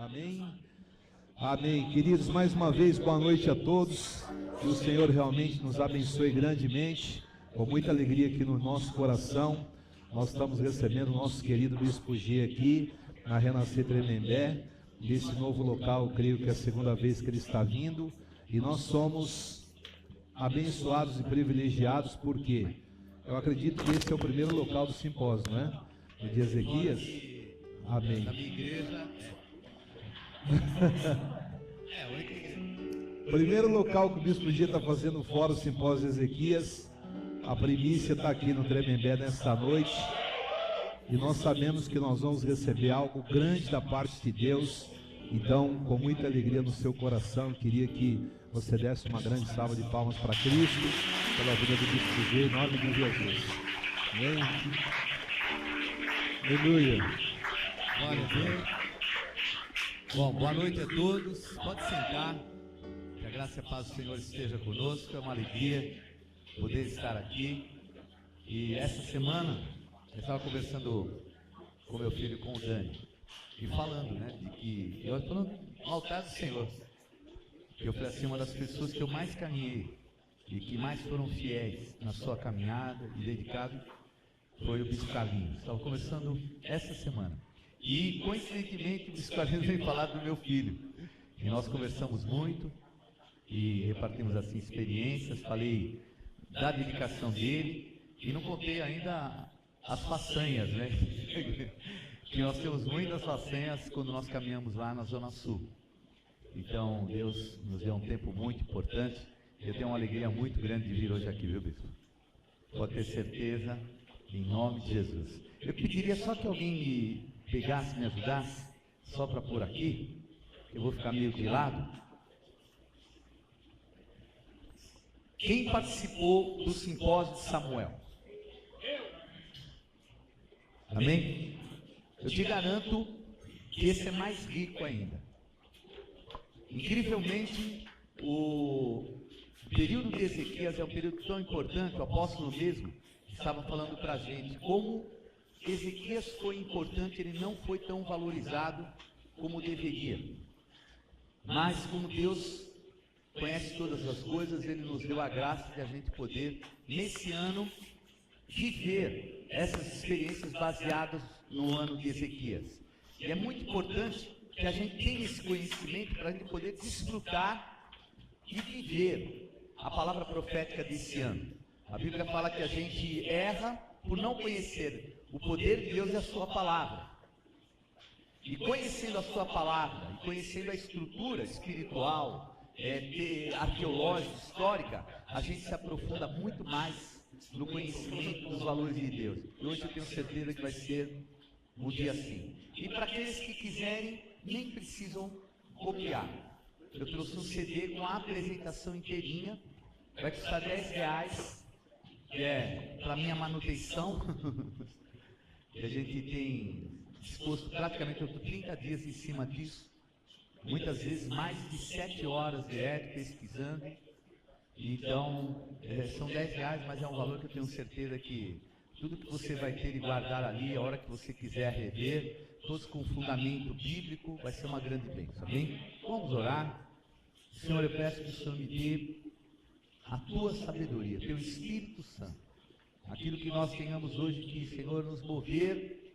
Amém. Amém. Queridos, mais uma vez, boa noite a todos. Que o Senhor realmente nos abençoe grandemente. Com muita alegria aqui no nosso coração. Nós estamos recebendo o nosso querido Bispo G aqui, na Renascer Tremembé. Nesse novo local, creio que é a segunda vez que ele está vindo. E nós somos abençoados e privilegiados, porque eu acredito que esse é o primeiro local do simpósio, não é? No de Ezequias. Amém. Na minha igreja é a única igreja. Primeiro local que o Bispo G está fazendo fora o simpósio de Ezequias. A primícia está aqui no Tremembé nesta noite. E nós sabemos que nós vamos receber algo grande da parte de Deus. Então, com muita alegria no seu coração, eu queria que você desse uma grande salva de palmas para Cristo, pela vida do Bispo G, em nome de Jesus. Amém? Aleluia. Glória a Deus. Bom, boa noite a todos. Pode sentar. Que a graça e a paz do Senhor esteja conosco. É uma alegria poder estar aqui. E essa semana eu estava conversando com meu filho, com o Dani, e falando, né, de que eu falando no altar do Senhor, que eu falei assim, uma das pessoas que eu mais caminhei e que mais foram fiéis na sua caminhada e dedicado foi o Bispo Carlinhos. Estava conversando essa semana. E, coincidentemente, o Bispo Carlinhos veio falar do meu filho. E nós conversamos muito e repartimos assim experiências. Falei da dedicação dele e não contei ainda as façanhas, né? Que nós temos muitas façanhas quando nós caminhamos lá na Zona Sul. Então, Deus nos deu um tempo muito importante. Eu tenho uma alegria muito grande de vir hoje aqui, viu, Bispo? Pode ter certeza, em nome de Jesus. Eu pediria só que alguém me pegasse, me ajudasse, só para pôr aqui. Eu vou ficar meio de lado. Quem participou do simpósio de Samuel? Amém? Eu te garanto que esse é mais rico ainda. Incrivelmente, o período de Ezequias é um período tão importante. O apóstolo mesmo estava falando para a gente como Ezequias foi importante. Ele não foi tão valorizado como deveria, mas como Deus conhece todas as coisas, Ele nos deu a graça de a gente poder, nesse ano, viver essas experiências baseadas no ano de Ezequias. E é muito importante que a gente tenha esse conhecimento para a gente poder desfrutar e viver a palavra profética desse ano. A Bíblia fala que a gente erra por não conhecer o poder de Deus e a sua palavra. E conhecendo a sua palavra, e conhecendo a estrutura espiritual, arqueológica, histórica, a gente se aprofunda muito mais no conhecimento dos valores de Deus. E hoje eu tenho certeza que vai ser um dia assim. E para aqueles que quiserem, nem precisam copiar. Eu trouxe um CD com a apresentação inteirinha, vai custar R$10, que é para minha manutenção. E a gente tem disposto praticamente 30 dias em cima disso. Muitas vezes mais de 7 horas direto pesquisando. Então, são R$10, mas é um valor que eu tenho certeza que tudo que você vai ter e guardar ali, a hora que você quiser rever, todos com fundamento bíblico, vai ser uma grande bênção, amém? Vamos orar. Senhor, eu peço que o Senhor me dê a tua sabedoria, teu Espírito Santo. Aquilo que nós tenhamos hoje que, Senhor, nos mover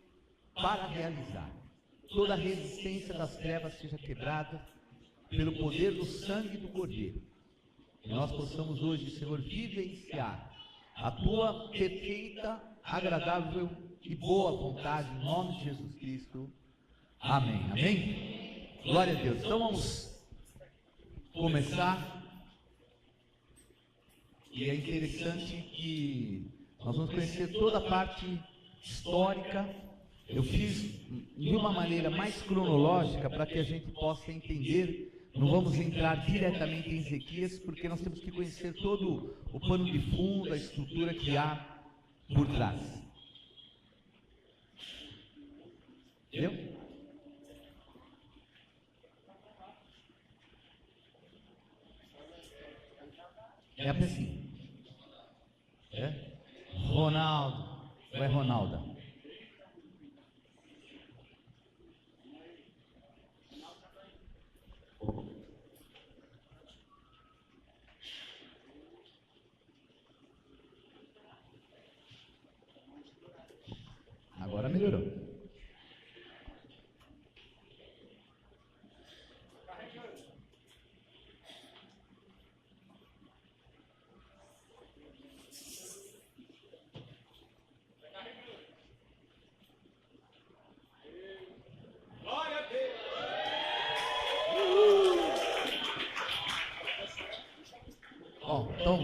para realizar. Toda a resistência das trevas seja quebrada pelo poder do sangue do Cordeiro. Que nós possamos hoje, Senhor, vivenciar a tua perfeita, agradável e boa vontade, em nome de Jesus Cristo. Amém. Amém? Glória a Deus. Então vamos começar. E é interessante que nós vamos conhecer toda a parte histórica. Eu fiz de uma maneira mais cronológica para que a gente possa entender. Não vamos entrar diretamente em Ezequias, porque nós temos que conhecer todo o pano de fundo, a estrutura que há por trás. Entendeu? É assim. É? Ronaldo. Ou é Ronalda?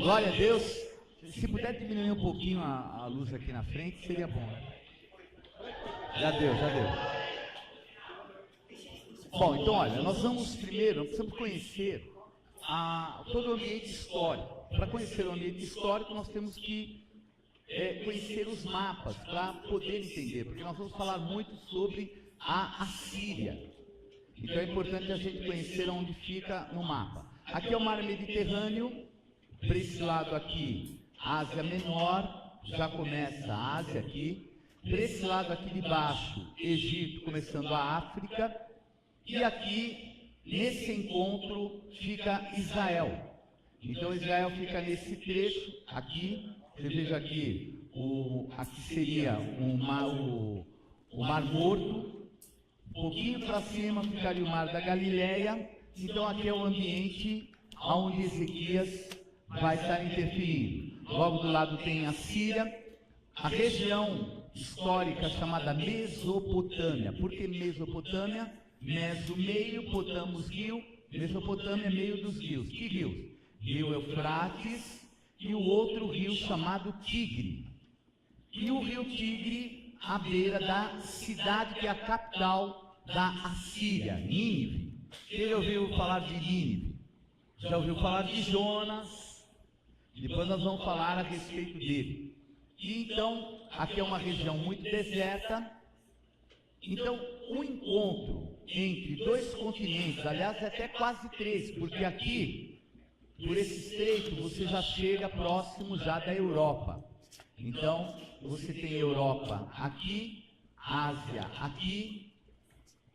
Glória a Deus. Se puder diminuir um pouquinho a luz aqui na frente, seria bom. Já deu. Bom, então olha, nós precisamos conhecer todo o ambiente histórico. Para conhecer o ambiente histórico, nós temos que conhecer os mapas, para poder entender, porque nós vamos falar muito sobre a Assíria. Então é importante a gente conhecer onde fica no mapa. Aqui é o mar Mediterrâneo, para esse lado aqui, Ásia Menor, já começa a Ásia aqui. Para esse lado aqui de baixo, Egito, começando a África. E aqui, nesse encontro, fica Israel. Então Israel fica nesse trecho aqui. Você veja aqui, aqui seria o Mar Morto. Um pouquinho para cima ficaria o Mar da Galileia. Então aqui é o ambiente onde Ezequias vai estar interferindo. Logo do lado tem a Síria, a região histórica chamada Mesopotâmia. Por que Mesopotâmia? Meso, meio, potamos, rio. Mesopotâmia, meio dos rios. Que rios? Rio Eufrates e o outro rio chamado Tigre. E o rio Tigre à beira da cidade que é a capital da Assíria, Nínive. Quem ouviu falar de Nínive? Já ouviu falar de Jonas? Depois nós vamos falar a respeito dele. E então, aqui é uma região muito deserta. Então, um encontro entre dois continentes, aliás, até quase três, porque aqui, por esse estreito, você já chega próximo já da Europa. Então, você tem Europa aqui, Ásia aqui,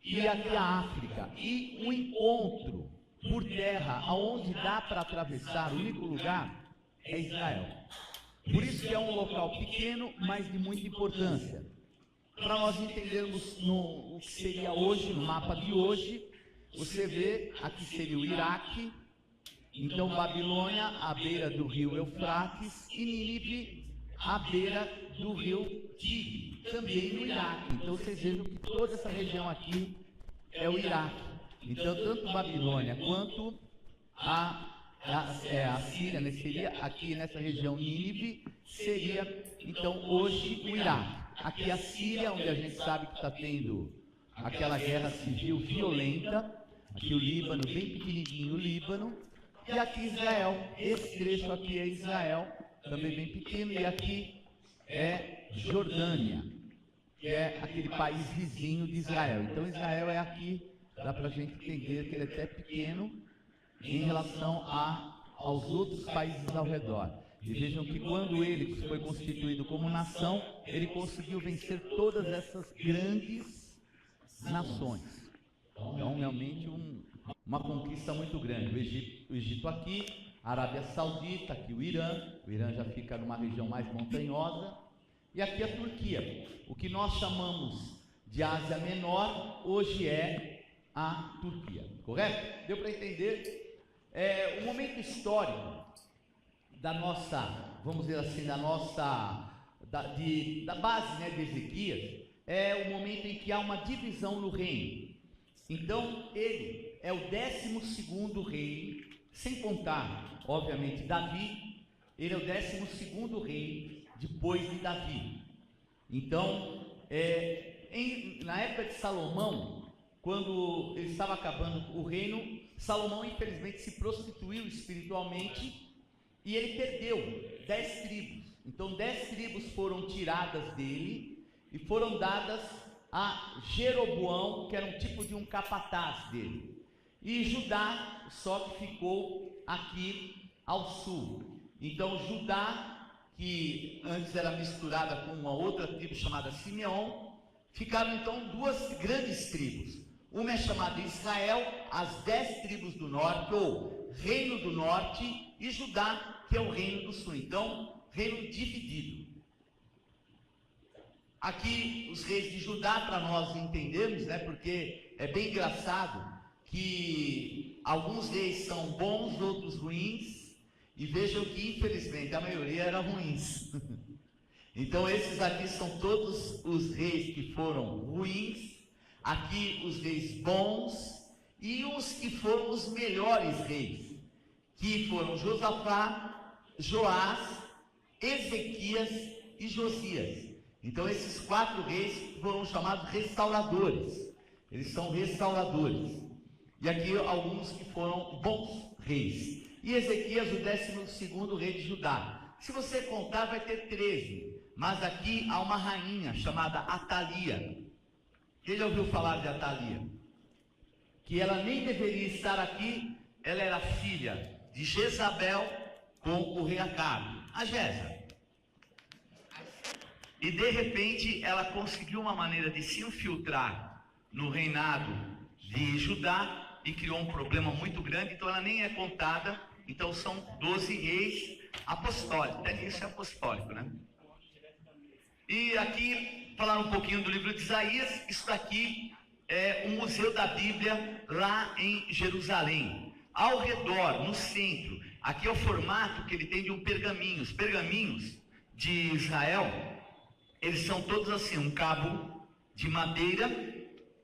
e aqui a África. E um encontro por terra, aonde dá para atravessar, o único lugar é Israel. Por isso que é um local pequeno, mas de muita importância. Para nós entendermos o que seria hoje, no mapa de hoje, você vê, aqui seria o Iraque, então Babilônia, à beira do rio Eufrates, e Nínive, à beira do rio Tigre, também no Iraque. Então vocês vejam que toda essa região aqui é o Iraque. Então tanto Babilônia quanto a Síria, né, seria aqui nessa região Nínive, seria então hoje o Iraque. Aqui a Síria, onde a gente sabe que está tendo aquela guerra civil violenta. Aqui o Líbano, bem pequenininho o Líbano. E aqui Israel, esse trecho aqui é Israel, também bem pequeno. E aqui é Jordânia, que é aquele país vizinho de Israel. Então Israel é aqui, dá para a gente entender que ele é até pequeno em relação aos outros países ao redor. E vejam que quando ele foi constituído como nação, ele conseguiu vencer todas essas grandes nações. Então, realmente, uma conquista muito grande. O Egito aqui, a Arábia Saudita, aqui o Irã já fica numa região mais montanhosa, e aqui a Turquia. O que nós chamamos de Ásia Menor, hoje é a Turquia. Correto? Deu para entender? O momento histórico da nossa, vamos dizer assim, da base, né, de Ezequias, é o momento em que há uma divisão no reino. Então, ele é o 12º rei, sem contar, obviamente, Davi. Ele é o 12º rei depois de Davi. Então, na época de Salomão, quando ele estava acabando o reino, Salomão, infelizmente, se prostituiu espiritualmente e ele perdeu 10 tribos. Então 10 tribos foram tiradas dele e foram dadas a Jeroboão, que era um tipo de um capataz dele. E Judá só que ficou aqui ao sul. Então Judá, que antes era misturada com uma outra tribo chamada Simeão, ficaram então duas grandes tribos. Uma é chamada Israel, as 10 tribos do norte, ou Reino do Norte, e Judá, que é o Reino do Sul. Então, reino dividido. Aqui, os reis de Judá, para nós entendermos, né, porque é bem engraçado que alguns reis são bons, outros ruins, e vejam que, infelizmente, a maioria eram ruins. Então, esses aqui são todos os reis que foram ruins. Aqui os reis bons e os que foram os melhores reis, que foram Josafá, Joás, Ezequias e Josias. Então esses 4 reis foram chamados restauradores. Eles são restauradores. E aqui alguns que foram bons reis. E Ezequias, o 12º rei de Judá. Se você contar, vai ter 13. Mas aqui há uma rainha chamada Atalia. Quem já ouviu falar de Atalia? Que ela nem deveria estar aqui. Ela era filha de Jezabel com o rei Acabe, a Jeza. E de repente ela conseguiu uma maneira de se infiltrar no reinado de Judá e criou um problema muito grande. Então ela nem é contada. Então são 12 reis apostólicos. Até isso é apostólico, né? E aqui falar um pouquinho do livro de Isaías. Isso daqui é o Museu da Bíblia lá em Jerusalém. Ao redor, no centro, aqui é o formato que ele tem de um pergaminho. Os pergaminhos de Israel, eles são todos assim, um cabo de madeira,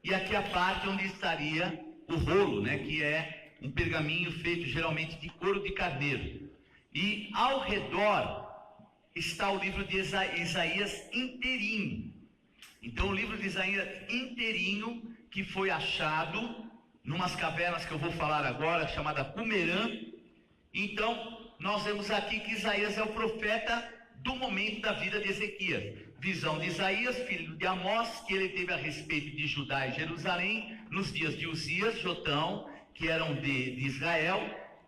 e aqui a parte onde estaria o rolo, né, que é um pergaminho feito geralmente de couro de carneiro. E ao redor está o livro de Isaías inteirinho. Então o livro de Isaías inteirinho, que foi achado numas cavernas que eu vou falar agora, chamada Qumran. Então nós vemos aqui que Isaías é o profeta do momento da vida de Ezequias. Visão de Isaías, filho de Amós, que ele teve a respeito de Judá e Jerusalém, nos dias de Uzias, Jotão, que eram de Israel,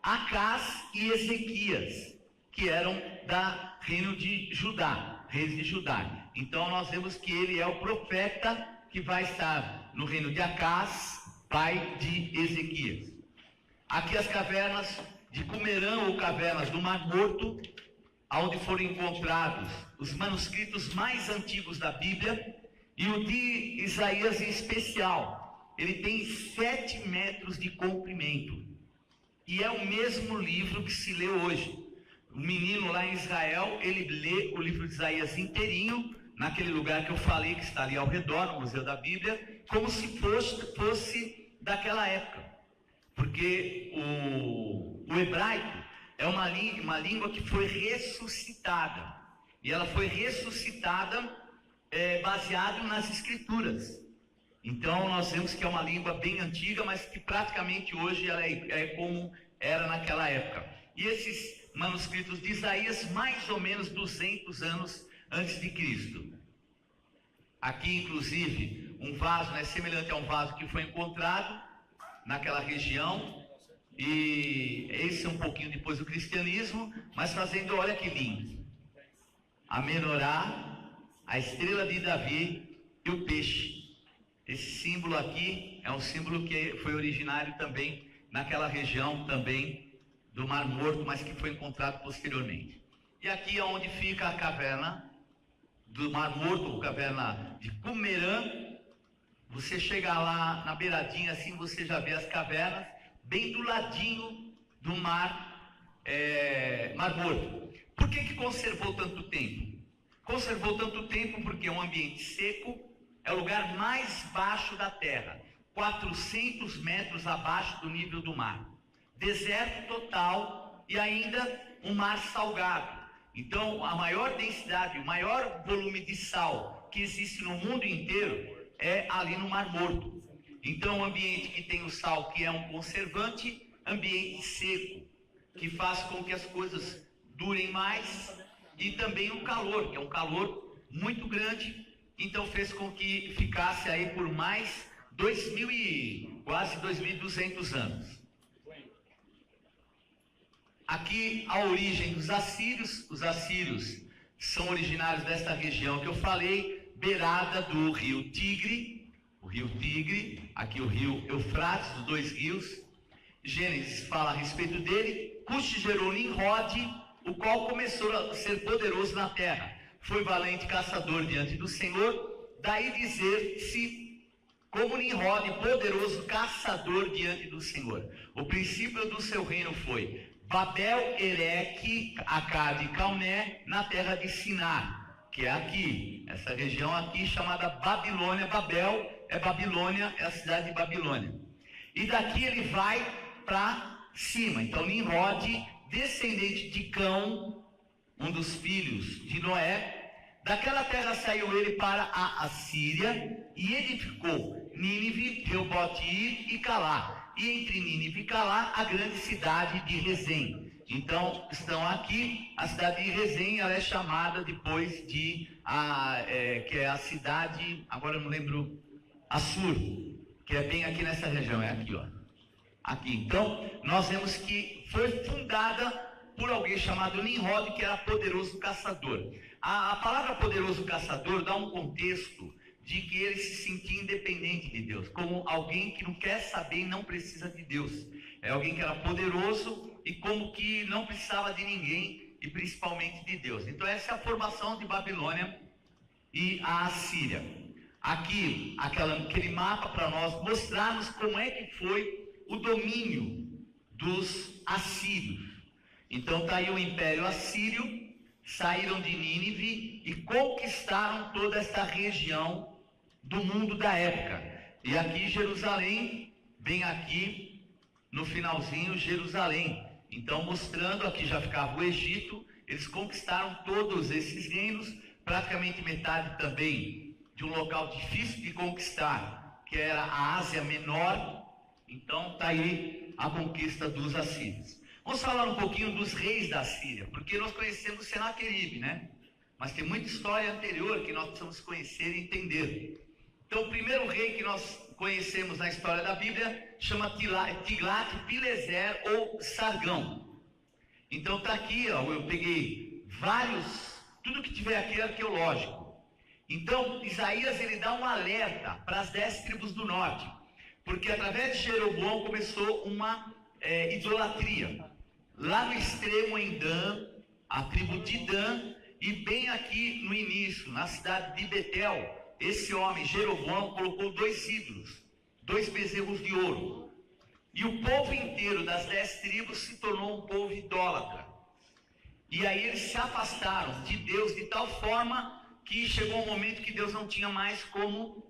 Acás e Ezequias, que eram da reino de Judá, reis de Judá. Então nós vemos que ele é o profeta que vai estar no reino de Acás, pai de Ezequias. Aqui as cavernas de Qumran, ou cavernas do Mar Morto, onde foram encontrados os manuscritos mais antigos da Bíblia, e o de Isaías em especial. Ele tem 7 metros de comprimento, e é o mesmo livro que se lê hoje. O menino lá em Israel, ele lê o livro de Isaías inteirinho, naquele lugar que eu falei, que está ali ao redor, no Museu da Bíblia, como se fosse daquela época. Porque o hebraico é uma língua que foi ressuscitada. E ela foi ressuscitada baseado nas escrituras. Então nós vemos que é uma língua bem antiga, mas que praticamente hoje ela é como era naquela época. E esses manuscritos de Isaías, mais ou menos 200 anos antes de Cristo. Aqui, inclusive, um vaso, né, semelhante a um vaso que foi encontrado naquela região. E esse é um pouquinho depois do cristianismo, mas fazendo, olha que lindo, a menorá, a estrela de Davi e o peixe. Esse símbolo aqui é um símbolo que foi originário também naquela região também do Mar Morto, mas que foi encontrado posteriormente. E aqui é onde fica a caverna do Mar Morto, ou caverna de Qumran. Você chega lá na beiradinha assim, você já vê as cavernas bem do ladinho do Mar Morto. Por que conservou tanto tempo? Conservou tanto tempo porque é um ambiente seco, é o lugar mais baixo da terra, 400 metros abaixo do nível do mar. Deserto total e ainda um mar salgado. Então a maior densidade, o maior volume de sal que existe no mundo inteiro é ali no Mar Morto. Então um ambiente que tem o sal, que é um conservante, ambiente seco, que faz com que as coisas durem mais, e também o calor, que é um calor muito grande, então fez com que ficasse aí por mais quase 2.200 anos. Aqui a origem dos assírios. Os assírios são originários desta região que eu falei, beirada do rio Tigre, aqui o rio Eufrates, os 2 rios. Gênesis fala a respeito dele. Cush gerou Nimrod, o qual começou a ser poderoso na terra. Foi valente caçador diante do Senhor, daí dizer-se como Nimrod, poderoso caçador diante do Senhor. O princípio do seu reino foi Babel, Ereque, Acade e Calné, na terra de Sinar, que é aqui, essa região aqui chamada Babilônia. Babel é Babilônia, é a cidade de Babilônia. E daqui ele vai para cima. Então Nimrod descendente de Cão, um dos filhos de Noé. Daquela terra saiu ele para a Assíria e edificou Nínive, Reobote e Calá. E entre Nínive e Calá, a grande cidade de Rezém. Então, estão aqui, a cidade de Rezém, ela é chamada depois de, que é a cidade, agora eu não lembro, Assur, que é bem aqui nessa região, é aqui, ó. Aqui, então, nós vemos que foi fundada por alguém chamado Nimrod, que era poderoso caçador. A palavra poderoso caçador dá um contexto de que ele se sentia independente de Deus, como alguém que não quer saber e não precisa de Deus. É alguém que era poderoso e como que não precisava de ninguém e principalmente de Deus. Então essa é a formação de Babilônia e a Assíria. Aqui, aquele mapa para nós mostrarmos como é que foi o domínio dos assírios. Então está aí o Império Assírio, saíram de Nínive e conquistaram toda esta região do mundo da época. E aqui Jerusalém, bem aqui no finalzinho Jerusalém. Então mostrando, aqui já ficava o Egito, eles conquistaram todos esses reinos, praticamente metade também de um local difícil de conquistar, que era a Ásia Menor. Então está aí a conquista dos assírios. Vamos falar um pouquinho dos reis da Síria, porque nós conhecemos Senaqueribe, né? Mas tem muita história anterior que nós precisamos conhecer e entender. Então, o primeiro rei que nós conhecemos na história da Bíblia chama Tiglat-Pileser ou Sargão. Então, está aqui, ó, eu peguei tudo que tiver aqui é arqueológico. Então, Isaías ele dá um alerta para as 10 tribos do norte, porque através de Jeroboão começou uma idolatria. Lá no extremo em Dan, a tribo de Dan, e bem aqui no início, na cidade de Betel, esse homem, Jeroboão, colocou 2 ídolos, 2 bezerros de ouro. E o povo inteiro das 10 tribos se tornou um povo idólatra. E aí eles se afastaram de Deus de tal forma que chegou um momento que Deus não tinha mais como,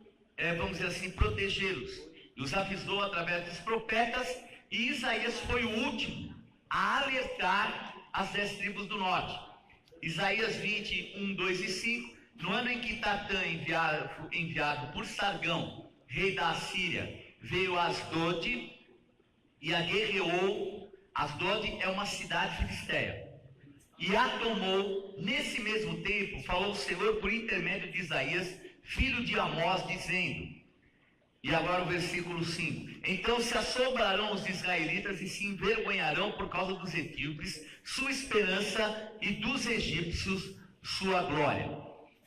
vamos dizer assim, protegê-los. E os avisou através dos profetas, e Isaías foi o último a alertar as 10 tribos do norte. Isaías 20, 1, 2 e 5. No ano em que Tatã, enviado por Sargão, rei da Assíria, veio a Asdod e a guerreou. Asdod é uma cidade filisteia. E a tomou. Nesse mesmo tempo, falou o Senhor por intermédio de Isaías, filho de Amós, dizendo... E agora o versículo 5. Então se assombrarão os israelitas e se envergonharão por causa dos etíopes, sua esperança, e dos egípcios, sua glória.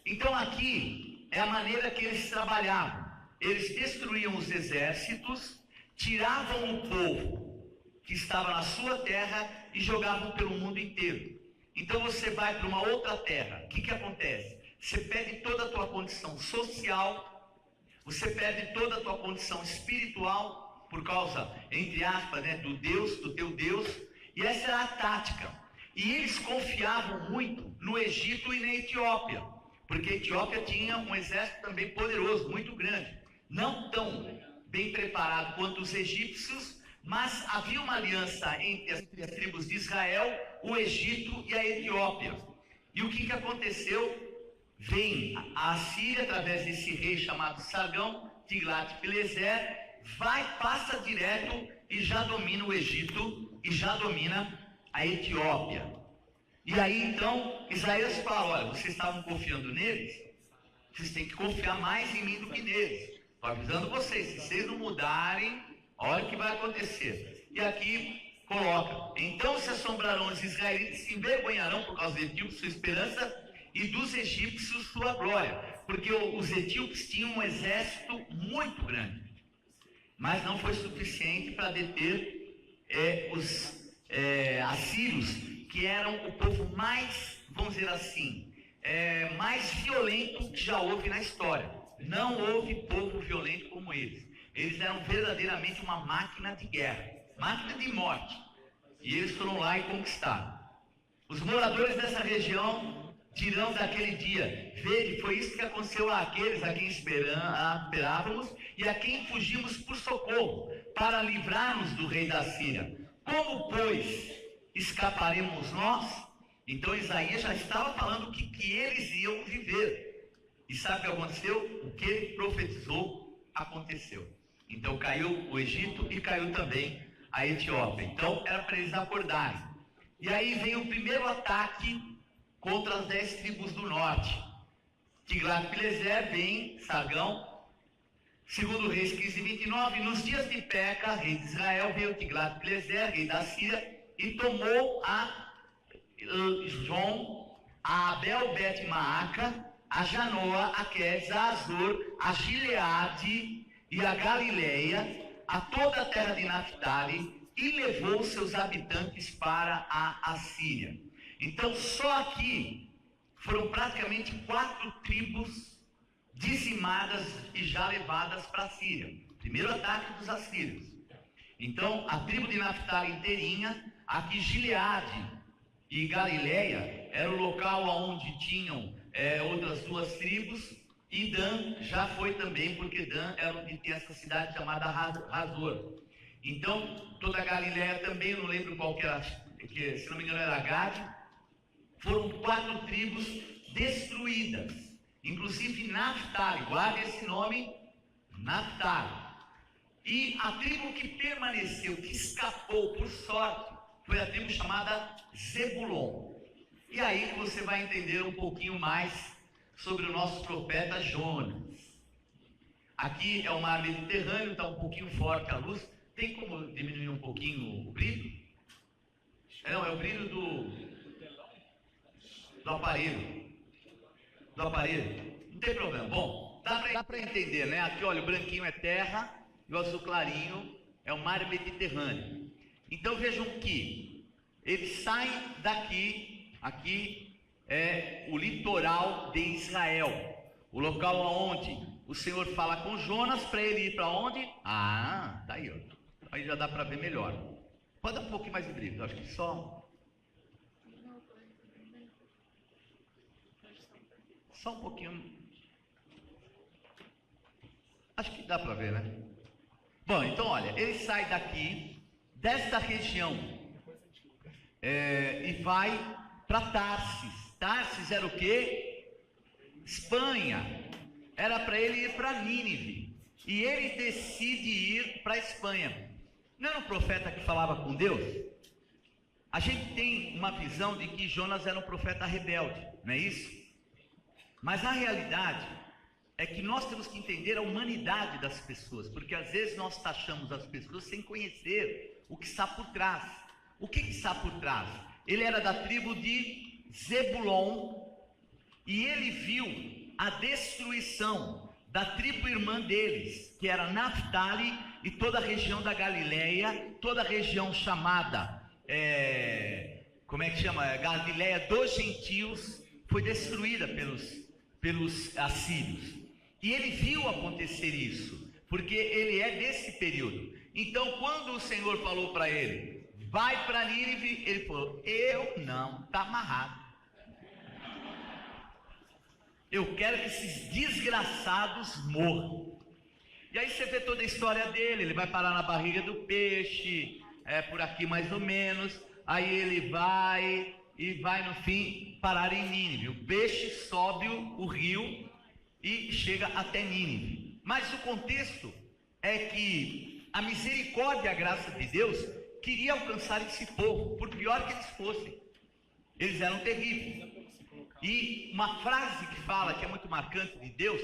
Então aqui é a maneira que eles trabalhavam. Eles destruíam os exércitos, tiravam o povo que estava na sua terra e jogavam pelo mundo inteiro. Então você vai para uma outra terra, o que acontece? Você perde toda a tua condição social, você perde toda a tua condição espiritual por causa, entre aspas, né, do teu Deus, e essa era a tática. E eles confiavam muito no Egito e na Etiópia, porque a Etiópia tinha um exército também poderoso, muito grande, não tão bem preparado quanto os egípcios, mas havia uma aliança entre as tribos de Israel, o Egito e a Etiópia. E o que aconteceu? Vem a Assíria através desse rei chamado Sargão, Tiglat-Pileser, passa direto e já domina o Egito e já domina a Etiópia. E aí então Isaías fala: olha, vocês estavam confiando neles, vocês têm que confiar mais em mim do que neles. Estou avisando vocês, se vocês não mudarem, olha o que vai acontecer. E aqui coloca: então se assombrarão os israelitas, se envergonharão por causa dos etíopes, sua esperança, e dos egípcios sua glória, porque os etíopes tinham um exército muito grande, mas não foi suficiente para deter os assírios, que eram o povo mais, vamos dizer assim, mais violento que já houve na história. Não houve povo violento como eles. Eles eram verdadeiramente uma máquina de guerra, máquina de morte, e eles foram lá e conquistaram. Os moradores dessa região dirão daquele dia: vede, foi isso que aconteceu àqueles a quem esperávamos e a quem fugimos por socorro, para livrar-nos do rei da Síria. Como, pois, escaparemos nós? Então Isaías já estava falando que eles iam viver. E sabe o que aconteceu? O que ele profetizou aconteceu. Então caiu o Egito e caiu também a Etiópia. Então era para eles acordarem. E aí vem o primeiro ataque contra as 10 tribos do norte. Tiglat-Pileser vem, Sargão. Segundo Reis 15:29, nos dias de Peca, rei de Israel, veio Tiglat-Pileser, rei da Síria, e tomou a João, a Abel-Bet-Maaca, a Janoa, a Quedes, a Azor, a Gileade e a Galileia, a toda a terra de Naphtali, e levou seus habitantes para a Assíria. Então só aqui foram praticamente 4 tribos dizimadas e já levadas para a Síria. Primeiro ataque dos assírios. Então a tribo de Naphtali inteirinha, aqui Gileade e Galileia era o local onde tinham outras 2 tribos, e Dan já foi também, porque Dan era onde tem essa cidade chamada Hazor. Então toda a Galileia também, eu não lembro qual que era, que, se não me engano era Gade. Foram 4 tribos destruídas, inclusive Naphtali, guarde esse nome, Naphtali. E a tribo que permaneceu, que escapou por sorte, foi a tribo chamada Zebulon. E aí que você vai entender um pouquinho mais sobre o nosso profeta Jonas. Aqui é o mar Mediterrâneo, está um pouquinho forte a luz. Tem como diminuir um pouquinho o brilho? Não, é o brilho do aparelho. Do aparelho. Não tem problema. Bom, dá para entender, né? Aqui, olha, o branquinho é terra e o azul clarinho é o mar Mediterrâneo. Então vejam que eles saem daqui, aqui é o litoral de Israel, o local onde o Senhor fala com Jonas para ele ir para onde? Ah, tá aí, ó. Aí já dá para ver melhor. Pode dar um pouquinho mais de brilho, acho que só um pouquinho. Acho que dá para ver, né? Bom, então olha, ele sai daqui, desta região, e vai para Tarsis. Tarsis era o quê? Espanha. Era para ele ir para Nínive. E ele decide ir para a Espanha. Não era um profeta que falava com Deus? A gente tem uma visão de que Jonas era um profeta rebelde, não é isso? Mas a realidade é que nós temos que entender a humanidade das pessoas, porque às vezes nós taxamos as pessoas sem conhecer o que está por trás. O que está por trás? Ele era da tribo de Zebulon e ele viu a destruição da tribo irmã deles, que era Naphtali, e toda a região da Galileia, toda a região chamada, como é que chama? Galileia dos gentios, foi destruída pelos assírios. E ele viu acontecer isso, porque ele é desse período. Então quando o Senhor falou para ele, vai para Nínive, ele falou, eu não, está amarrado. Eu quero que esses desgraçados morram. E aí você vê toda a história dele, ele vai parar na barriga do peixe, por aqui mais ou menos, aí ele vai e vai no fim parar em Nínive. O peixe sobe o rio e chega até Nínive. Mas o contexto é que a misericórdia e a graça de Deus queria alcançar esse povo, por pior que eles fossem. Eles eram terríveis. E uma frase que fala, que é muito marcante de Deus,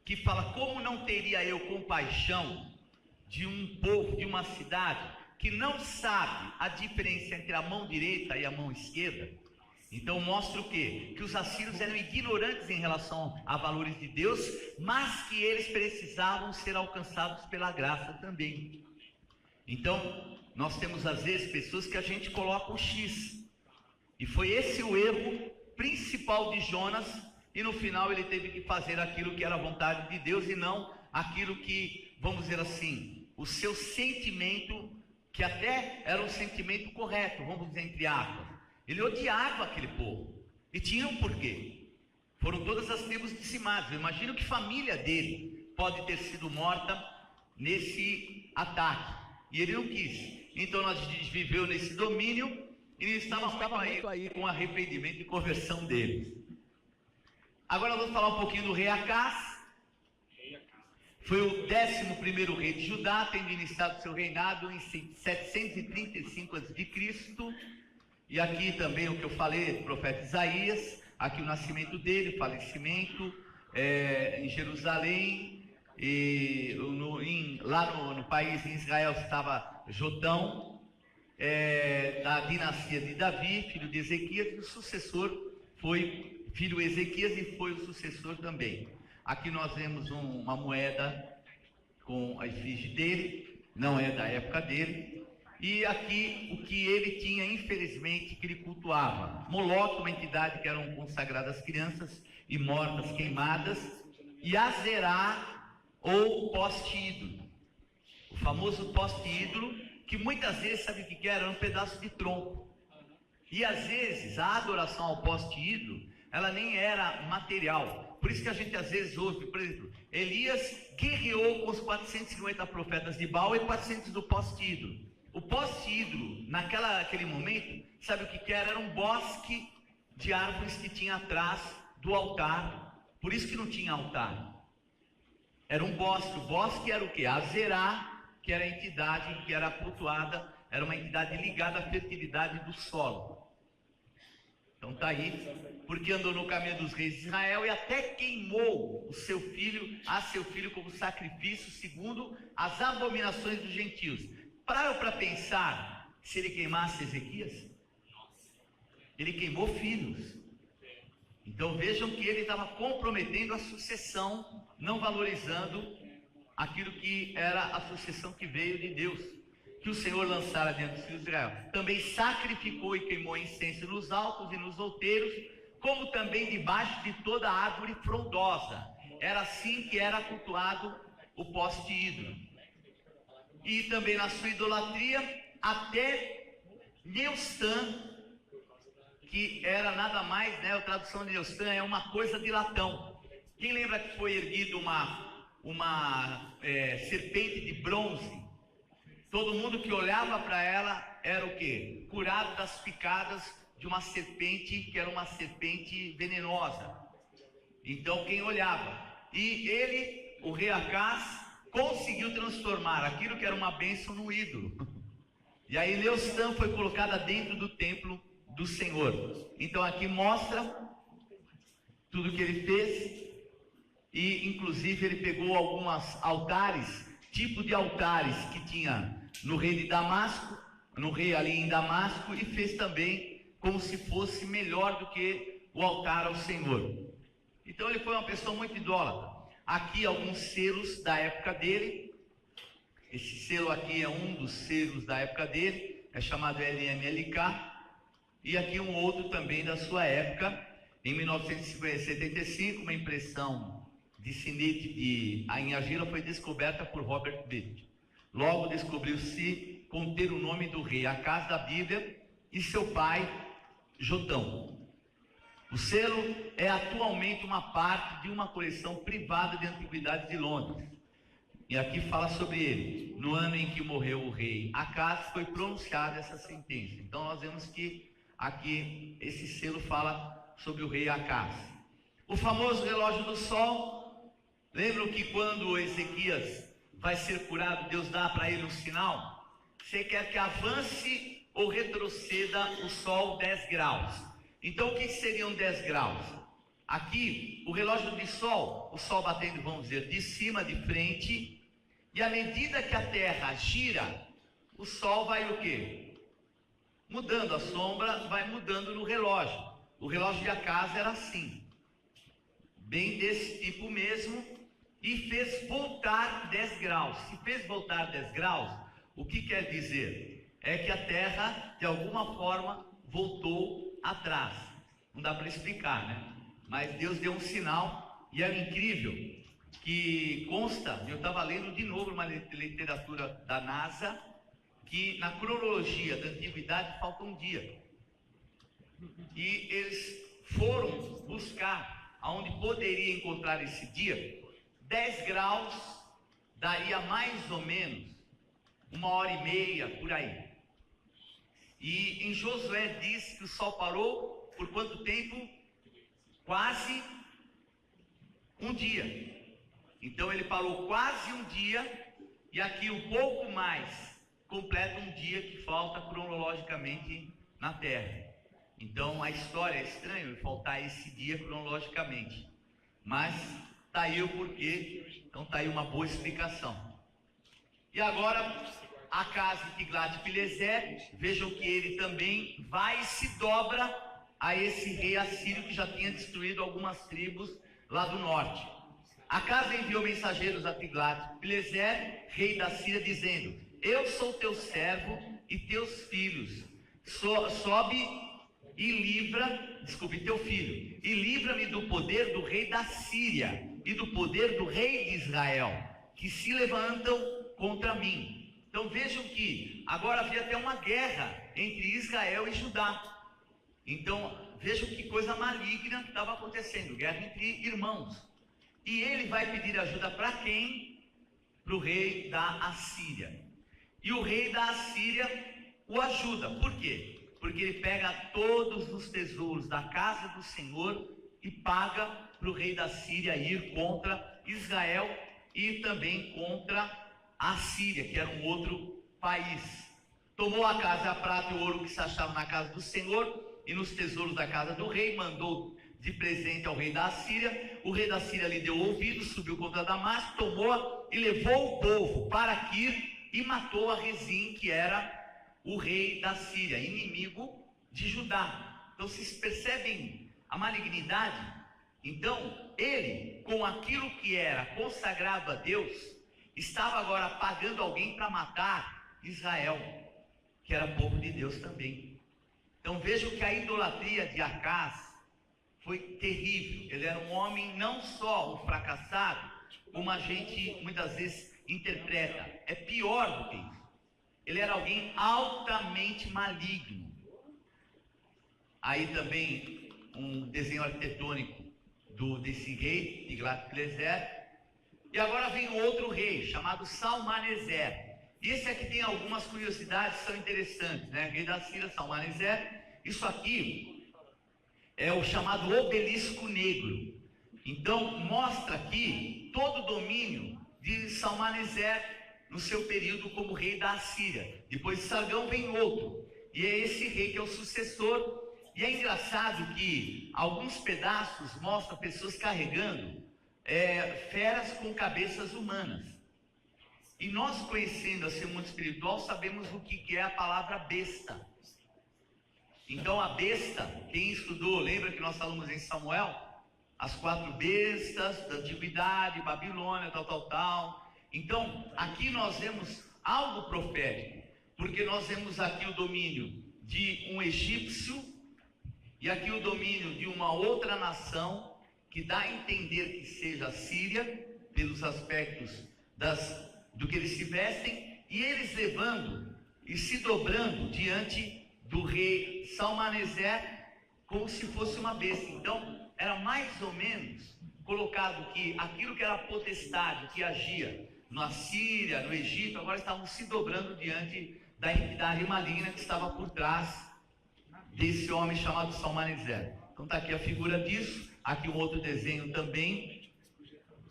que fala, como não teria eu compaixão de um povo, de uma cidade, que não sabe a diferença entre a mão direita e a mão esquerda? Então mostra o quê? Que os assírios eram ignorantes em relação a valores de Deus, mas que eles precisavam ser alcançados pela graça também. Então, nós temos às vezes pessoas que a gente coloca o X, e foi esse o erro principal de Jonas, e no final ele teve que fazer aquilo que era a vontade de Deus, e não aquilo que, vamos dizer assim, o seu sentimento, que até era um sentimento correto, vamos dizer entre aspas. Ele odiava aquele povo, e tinha um porquê. Foram todas as tribos dizimadas. Eu imagino que família dele pode ter sido morta nesse ataque, e ele não quis. Então nós viveu nesse domínio, e não estava muito aí com arrependimento e conversão deles. Agora vamos falar um pouquinho do rei Acás. Foi o 11º rei de Judá, tendo iniciado seu reinado em 735 a.C. E aqui também o que eu falei do profeta Isaías, aqui o nascimento dele, o falecimento em Jerusalém, e lá no país, em Israel, estava Jotão, da dinastia de Davi, filho de Ezequias, e o sucessor foi filho Ezequias e foi o sucessor também. Aqui nós vemos uma moeda com a efígie dele, não é da época dele. E aqui o que ele tinha, infelizmente, que ele cultuava. Moloque, uma entidade que eram consagradas crianças e mortas queimadas. E Azerá, ou poste-ídolo. O famoso poste-ídolo, que muitas vezes, sabe o que era? Era um pedaço de tronco. E às vezes, a adoração ao poste-ídolo, ela nem era material. Por isso que a gente às vezes ouve, por exemplo, Elias guerreou com os 450 profetas de Baal e 400 do poste-ídolo. O poste-ídolo, naquele momento, sabe o que era? Era um bosque de árvores que tinha atrás do altar. Por isso que não tinha altar. Era um bosque. O bosque era o quê? Azerá, que era a entidade que era cultuada, era uma entidade ligada à fertilidade do solo. Então está aí, porque andou no caminho dos reis de Israel e até queimou a seu filho como sacrifício, segundo as abominações dos gentios. Para pensar, se ele queimasse Ezequias, ele queimou filhos. Então vejam que ele estava comprometendo a sucessão, não valorizando aquilo que era a sucessão que veio de Deus, que o Senhor lançara diante dos filhos de Israel. Também sacrificou e queimou incenso nos altos e nos outeiros, como também debaixo de toda árvore frondosa. Era assim que era cultuado o poste-ídolo. E também na sua idolatria, até Neustã, que era nada mais, né, a tradução de Neustã é uma coisa de latão. Quem lembra que foi erguida uma serpente de bronze? Todo mundo que olhava para ela era o quê? Curado das picadas de uma serpente, que era uma serpente venenosa. Então quem olhava? E ele, o rei Acás, conseguiu transformar aquilo que era uma bênção no ídolo. E aí Neustã foi colocada dentro do templo do Senhor. Então aqui mostra tudo que ele fez. E inclusive ele pegou alguns altares, tipo de altares que tinha no rei de Damasco, no rei ali em Damasco, e fez também como se fosse melhor do que o altar ao Senhor. Então ele foi uma pessoa muito idólatra. Aqui alguns selos da época dele. Esse selo aqui é um dos selos da época dele, é chamado LMLK. E aqui um outro também da sua época, em 1975, uma impressão de sinete em argila foi descoberta por Robert Bitt. Logo descobriu-se conter o nome do rei Acás da Bíblia e seu pai Jotão. O selo é atualmente uma parte de uma coleção privada de antiguidades de Londres. E aqui fala sobre ele. No ano em que morreu o rei Acás, foi pronunciada essa sentença. Então nós vemos que aqui esse selo fala sobre o rei Acás. O famoso relógio do sol. Lembram que quando Ezequias vai ser curado, Deus dá para ele um sinal? Você quer que avance ou retroceda o sol 10 graus. Então o que seriam 10 graus? Aqui, o relógio de sol, o sol batendo, vamos dizer, de cima, de frente, e à medida que a terra gira, o sol vai o quê? Mudando a sombra, vai mudando no relógio. O relógio de Acás era assim, bem desse tipo mesmo, e fez voltar 10 graus. Se fez voltar 10 graus, o que quer dizer? É que a terra, de alguma forma, voltou atrás. Não dá para explicar, né? Mas Deus deu um sinal, e era incrível, que consta, eu estava lendo de novo uma literatura da NASA, que na cronologia da antiguidade falta um dia. E eles foram buscar aonde poderia encontrar esse dia. 10 graus daria mais ou menos 1h30 por aí. E em Josué diz que o sol parou por quanto tempo? Quase um dia. Então ele parou quase um dia, e aqui um pouco mais completa um dia que falta cronologicamente na Terra. Então a história é estranha faltar esse dia cronologicamente, mas está aí o porquê, então está aí uma boa explicação. E agora Acas de Tiglat-Pileser, vejam que ele também vai e se dobra a esse rei assírio que já tinha destruído algumas tribos lá do norte. Acas enviou mensageiros a Tiglat-Pileser, rei da Síria, dizendo: eu sou teu servo e teus filhos, sobe e teu filho, e livra-me do poder do rei da Síria e do poder do rei de Israel, que se levantam contra mim. Então vejam que agora havia até uma guerra entre Israel e Judá. Então vejam que coisa maligna estava acontecendo, guerra entre irmãos. E ele vai pedir ajuda para quem? Para o rei da Assíria. E o rei da Assíria o ajuda. Por quê? Porque ele pega todos os tesouros da casa do Senhor e paga para o rei da Síria ir contra Israel e também contra a Síria, que era um outro país. Tomou a casa, a prata e o ouro que se achavam na casa do Senhor e nos tesouros da casa do rei, mandou de presente ao rei da Assíria. O rei da Síria lhe deu ouvido, subiu contra Damasco, tomou e levou o povo para Quir e matou a Rezim, que era o rei da Síria, inimigo de Judá. Então vocês percebem a malignidade? Então ele, com aquilo que era consagrado a Deus, estava agora pagando alguém para matar Israel, que era povo de Deus também. Então vejam que a idolatria de Acas foi terrível. Ele era um homem não só um fracassado, como a gente muitas vezes interpreta. É pior do que isso. Ele era alguém altamente maligno. Aí também um desenho arquitetônico desse rei, Tiglat-Pileser. E agora vem outro rei, chamado Salmaneser. E esse aqui tem algumas curiosidades que são interessantes, né? Rei da Síria, Salmaneser. Isso aqui é o chamado obelisco negro. Então mostra aqui todo o domínio de Salmaneser no seu período como rei da Assíria. Depois de Sargão vem outro, e é esse rei que é o sucessor. E é engraçado que alguns pedaços mostram pessoas carregando feras com cabeças humanas. E nós, conhecendo assim o mundo espiritual, sabemos o que é a palavra besta. Então a besta, quem estudou, lembra que nós falamos em Samuel? As 4 bestas da antiguidade, Babilônia, tal. Então aqui nós vemos algo profético, porque nós vemos aqui o domínio de um egípcio e aqui o domínio de uma outra nação, que dá a entender que seja a Síria, pelos aspectos do que eles se vestem, e eles levando e se dobrando diante do rei Salmaneser, como se fosse uma besta. Então era mais ou menos colocado que aquilo que era potestade, que agia na Síria, no Egito, agora estavam se dobrando diante da entidade maligna que estava por trás desse homem chamado Salmaneser. Então está aqui a figura disso, aqui um outro desenho também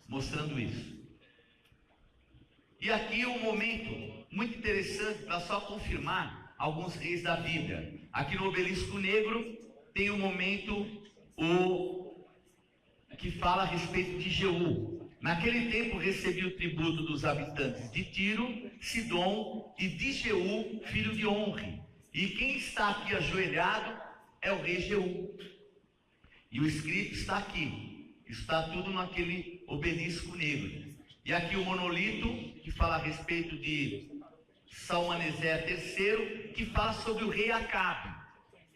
mostrando isso. E aqui um momento muito interessante para só confirmar alguns reis da Bíblia. Aqui no obelisco negro tem um momento que fala a respeito de Jeú. Naquele tempo recebi o tributo dos habitantes de Tiro, Sidom e de Jeú, filho de Onri. E quem está aqui ajoelhado é o rei Jeú. E o escrito está aqui. Está tudo naquele obelisco negro. E aqui o monolito, que fala a respeito de Salmaneser III, que fala sobre o rei Acabe.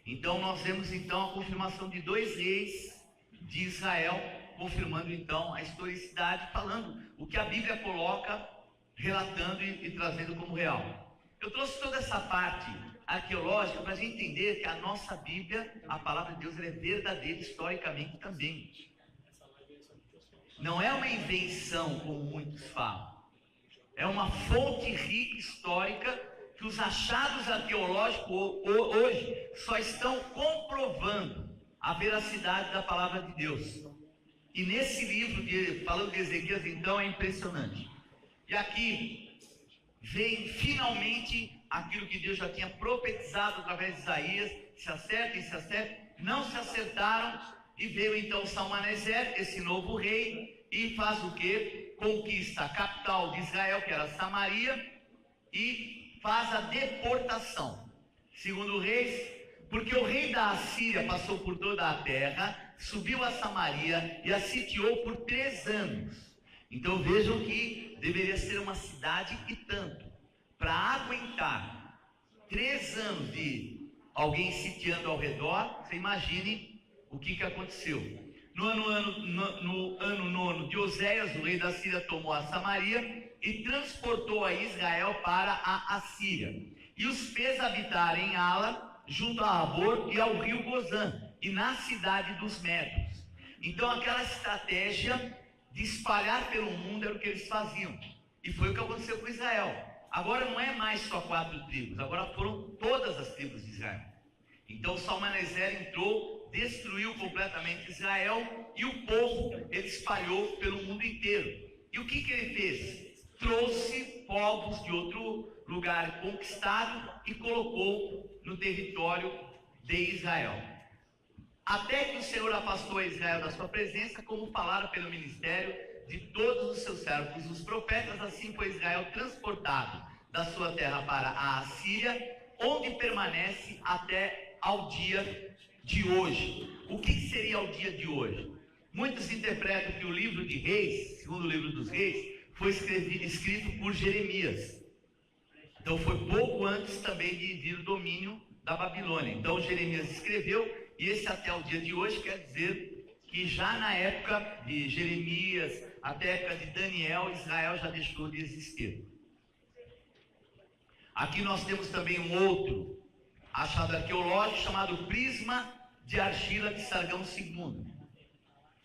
Então nós vemos então a confirmação de 2 reis de Israel, confirmando então a historicidade, falando o que a Bíblia coloca, relatando e trazendo como real. Eu trouxe toda essa parte arqueológica para a gente entender que a nossa Bíblia, a palavra de Deus, ela é verdadeira historicamente também. Não é uma invenção, como muitos falam. É uma fonte rica histórica que que os achados arqueológicos hoje só estão comprovando a veracidade da palavra de Deus. E nesse livro, falando de Ezequias, então, é impressionante. E aqui vem finalmente aquilo que Deus já tinha profetizado através de Isaías: se acertem, não se acertaram, e veio então Salmaneser, esse novo rei, e faz o quê? Conquista a capital de Israel, que era Samaria, e faz a deportação. Segundo Reis, porque o rei da Assíria passou por toda a terra, subiu a Samaria e a sitiou por 3 anos. Então vejam que deveria ser uma cidade e tanto. Para aguentar 3 anos de alguém sitiando ao redor, você imagine o que aconteceu. No ano 9 de Oséias, o rei da Síria tomou a Samaria e transportou a Israel para a Assíria. E os fez habitar em Ala, junto a Abor e ao rio Gozã, e na cidade dos Medos. Então aquela estratégia de espalhar pelo mundo era o que eles faziam. E foi o que aconteceu com Israel. Agora não é mais só 4 tribos, agora foram todas as tribos de Israel. Então Salmaneser entrou, destruiu completamente Israel, e o povo ele espalhou pelo mundo inteiro. E o que ele fez? Trouxe povos de outro lugar conquistado e colocou no território de Israel. Até que o Senhor afastou Israel da sua presença, como falaram pelo ministério de todos os seus servos, os profetas. Assim foi Israel transportado da sua terra para a Assíria, onde permanece até ao dia de hoje. O que seria o dia de hoje? Muitos interpretam que o livro de Reis, segundo o livro dos Reis, foi escrito por Jeremias. Então foi pouco antes também de vir o domínio da Babilônia. Então Jeremias escreveu, e esse até o dia de hoje quer dizer que já na época de Jeremias, até a época de Daniel, Israel já deixou de existir. Aqui nós temos também um outro achado arqueológico chamado Prisma de Argila de Sargão II.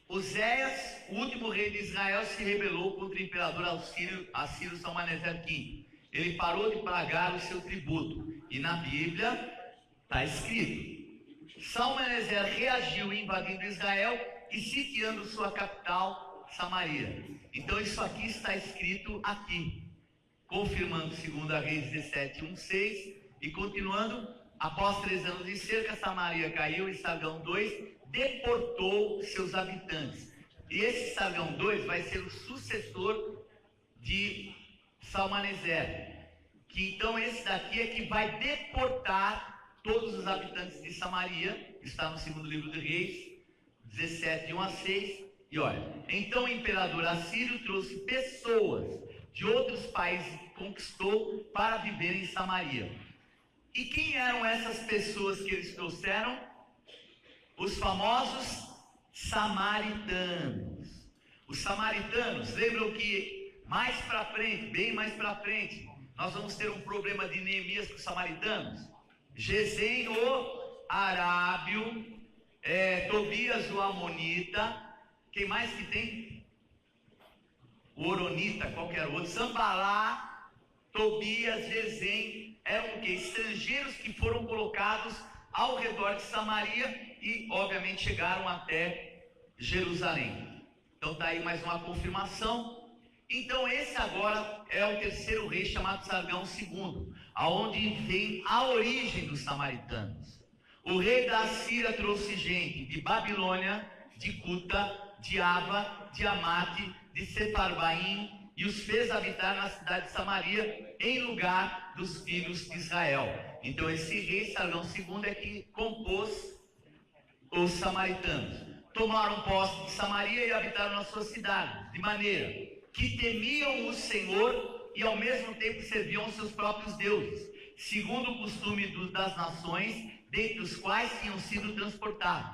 Oséias, o último rei de Israel, se rebelou contra o imperador assírio Salmaneser V. Ele parou de pagar o seu tributo. E na Bíblia está escrito: Salmaneser reagiu invadindo Israel e sitiando sua capital, Samaria. Então isso aqui está escrito aqui, confirmando 2 Reis 17, 1:6, e continuando: após 3 anos de cerca, Samaria caiu e Sargão II deportou seus habitantes. E esse Sargão II vai ser o sucessor de Salmaneser, que então esse daqui é que vai deportar todos os habitantes de Samaria. Está no segundo livro de Reis 17, 1-6. E olha, então o imperador assírio trouxe pessoas de outros países que conquistou para viver em Samaria. E quem eram essas pessoas que eles trouxeram? Os famosos samaritanos. Os samaritanos, lembram que mais para frente, bem mais para frente, nós vamos ter um problema de Neemias com os samaritanos? Gesem o arábio, Tobias o amonita, quem mais que tem? O oronita, qualquer outro, Sambalá, Tobias, Gesem, eram o que? Estrangeiros que foram colocados ao redor de Samaria e obviamente chegaram até Jerusalém. Então está aí mais uma confirmação. Então esse agora é o terceiro rei, chamado Sargão II, aonde vem a origem dos samaritanos. O rei da Assíria trouxe gente de Babilônia, de Cuta, de Ava, de Amate, de Sefarbaim, e os fez habitar na cidade de Samaria, em lugar dos filhos de Israel. Então esse rei Sargão II é que compôs os samaritanos. Tomaram posse de Samaria e habitaram na sua cidade, de maneira que temiam o Senhor e ao mesmo tempo serviam aos seus próprios deuses, segundo o costume das nações, dentre os quais tinham sido transportados.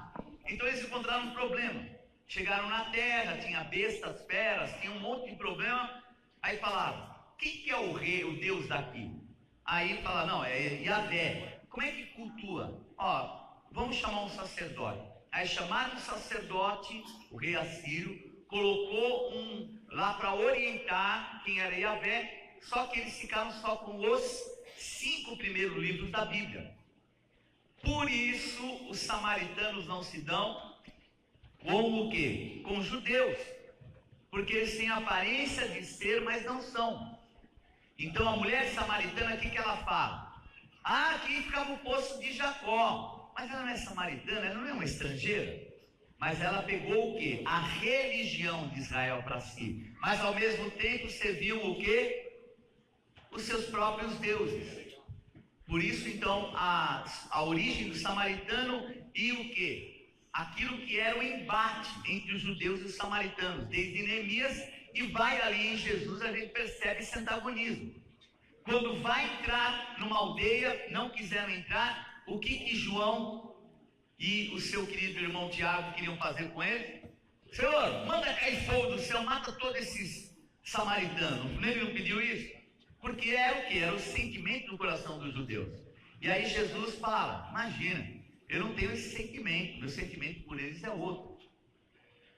Então eles encontraram um problema. Chegaram na terra, tinha bestas, feras, tinha um monte de problema. Aí falaram: quem que é o rei, o Deus daqui? Aí falaram: não, é Yahvé. Como é que cultua? Vamos chamar um sacerdote. Aí chamaram um sacerdote, o rei assírio, colocou um lá para orientar quem era Yahvé, só que eles ficaram só com os 5 primeiros livros da Bíblia. Por isso, os samaritanos não se dão com o quê? Com os judeus. Porque eles têm a aparência de ser, mas não são. Então, a mulher samaritana, o que ela fala? Ah, aqui ficava o poço de Jacó. Mas ela não é samaritana, ela não é uma estrangeira. Mas ela pegou o quê? A religião de Israel para si. Mas, ao mesmo tempo, serviu o quê? Os seus próprios deuses. Por isso, então, a origem do samaritano e o quê? Aquilo que era o embate entre os judeus e os samaritanos, desde Neemias, e vai ali em Jesus, a gente percebe esse antagonismo. Quando vai entrar numa aldeia, não quiseram entrar, o que João e o seu querido irmão Tiago queriam fazer com ele? Senhor, manda cair fogo do céu, mata todos esses samaritanos. Ele não pediu isso? Porque era o que? Era o sentimento do coração dos judeus. E aí Jesus fala, imagina, eu não tenho esse sentimento, meu sentimento por eles é outro.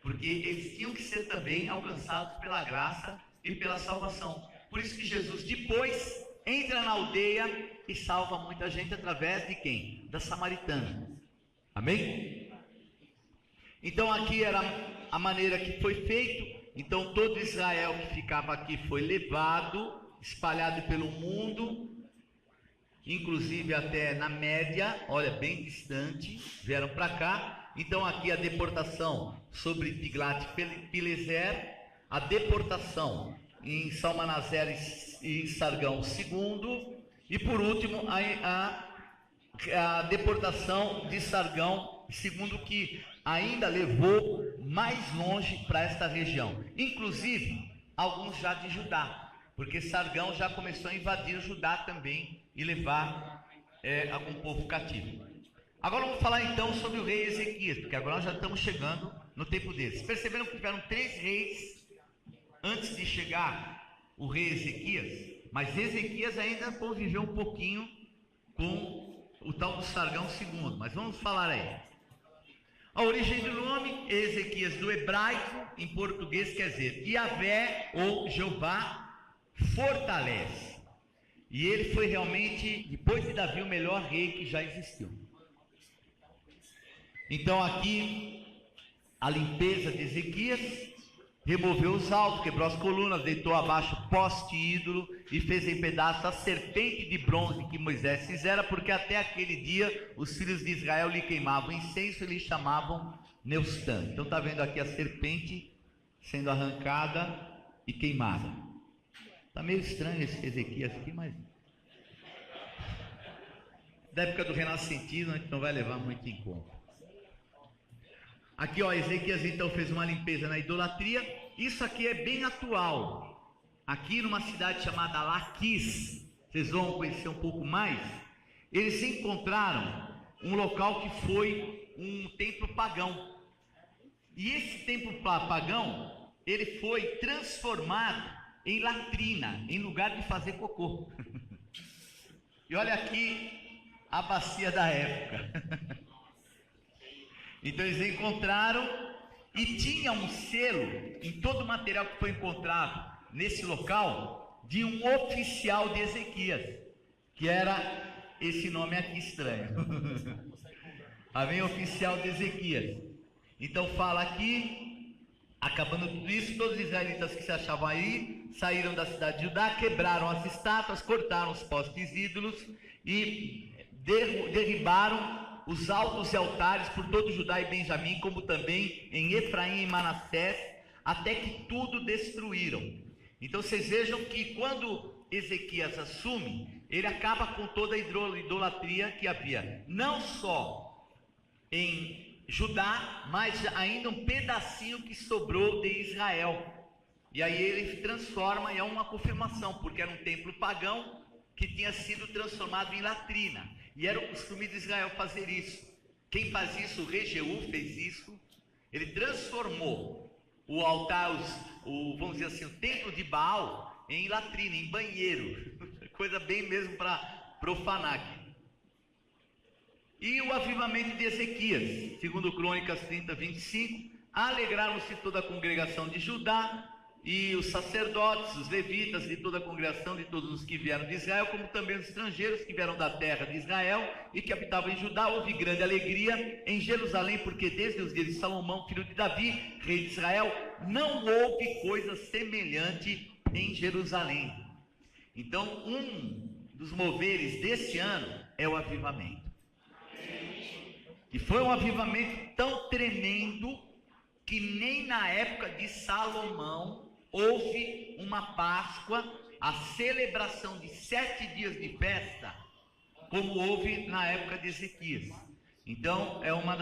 Porque eles tinham que ser também alcançados pela graça e pela salvação. Por isso que Jesus depois entra na aldeia e salva muita gente através de quem? Da samaritana. Amém? Então aqui era a maneira que foi feito. Então todo Israel que ficava aqui foi levado, espalhado pelo mundo, inclusive até na Média, olha, bem distante, vieram para cá. Então aqui a deportação sobre Tiglat-Pileser, a deportação em Salmanaser e Sargão II, e por último a deportação de Sargão II, que ainda levou mais longe para esta região, inclusive alguns já de Judá, porque Sargão já começou a invadir o Judá também e levar algum povo cativo. Agora vamos falar então sobre o rei Ezequias, porque agora nós já estamos chegando no tempo deles. Perceberam que tiveram 3 reis antes de chegar o rei Ezequias? Mas Ezequias ainda conviveu um pouquinho com o tal do Sargão II, mas vamos falar aí. A origem do nome, Ezequias, do hebraico, em português quer dizer Yahvé ou Jeová fortalece. E ele foi realmente, depois de Davi, o melhor rei que já existiu. Então aqui, a limpeza de Ezequias, removeu os altos, quebrou as colunas, deitou abaixo poste ídolo e fez em pedaços a serpente de bronze que Moisés fizera, porque até aquele dia os filhos de Israel lhe queimavam incenso e lhe chamavam Neustã. Então está vendo aqui a serpente sendo arrancada e queimada. Está meio estranho esse Ezequias aqui, mas da época do renascentismo a gente não vai levar muito em conta. Aqui, ó, Ezequias então fez uma limpeza na idolatria. Isso aqui é bem atual. Aqui numa cidade chamada Laquis, vocês vão conhecer um pouco mais. Eles encontraram um local que foi um templo pagão. E esse templo pagão, ele foi transformado em latrina, em lugar de fazer cocô. E olha aqui a bacia da época. Então eles encontraram e tinha um selo em todo o material que foi encontrado nesse local de um oficial de Ezequias, que era esse nome aqui estranho. Amém? Oficial de Ezequias. Então fala aqui, acabando tudo isso, todos os israelitas que se achavam aí saíram da cidade de Judá, quebraram as estátuas, cortaram os postes ídolos e derribaram os altos e altares por todo Judá e Benjamim, como também em Efraim e Manassés, até que tudo destruíram. Então vocês vejam que quando Ezequias assume, ele acaba com toda a idolatria que havia, não só em Judá, mas ainda um pedacinho que sobrou de Israel. E aí ele transforma, e é uma confirmação, porque era um templo pagão que tinha sido transformado em latrina. E era o costume de Israel fazer isso. Quem faz isso, o rei Jeú fez isso. Ele transformou o altar, vamos dizer assim, o templo de Baal em latrina, em banheiro. Coisa bem mesmo para profanar aqui. E o avivamento de Ezequias, segundo Crônicas 30, 25, alegraram-se toda a congregação de Judá e os sacerdotes, os levitas e toda a congregação de todos os que vieram de Israel, como também os estrangeiros que vieram da terra de Israel e que habitavam em Judá, houve grande alegria em Jerusalém, porque desde os dias de Salomão, filho de Davi, rei de Israel, não houve coisa semelhante em Jerusalém. Então, um dos moveres desse ano é o avivamento. E foi um avivamento tão tremendo que nem na época de Salomão houve uma Páscoa, a celebração de 7 dias de festa, como houve na época de Ezequias. Então, é uma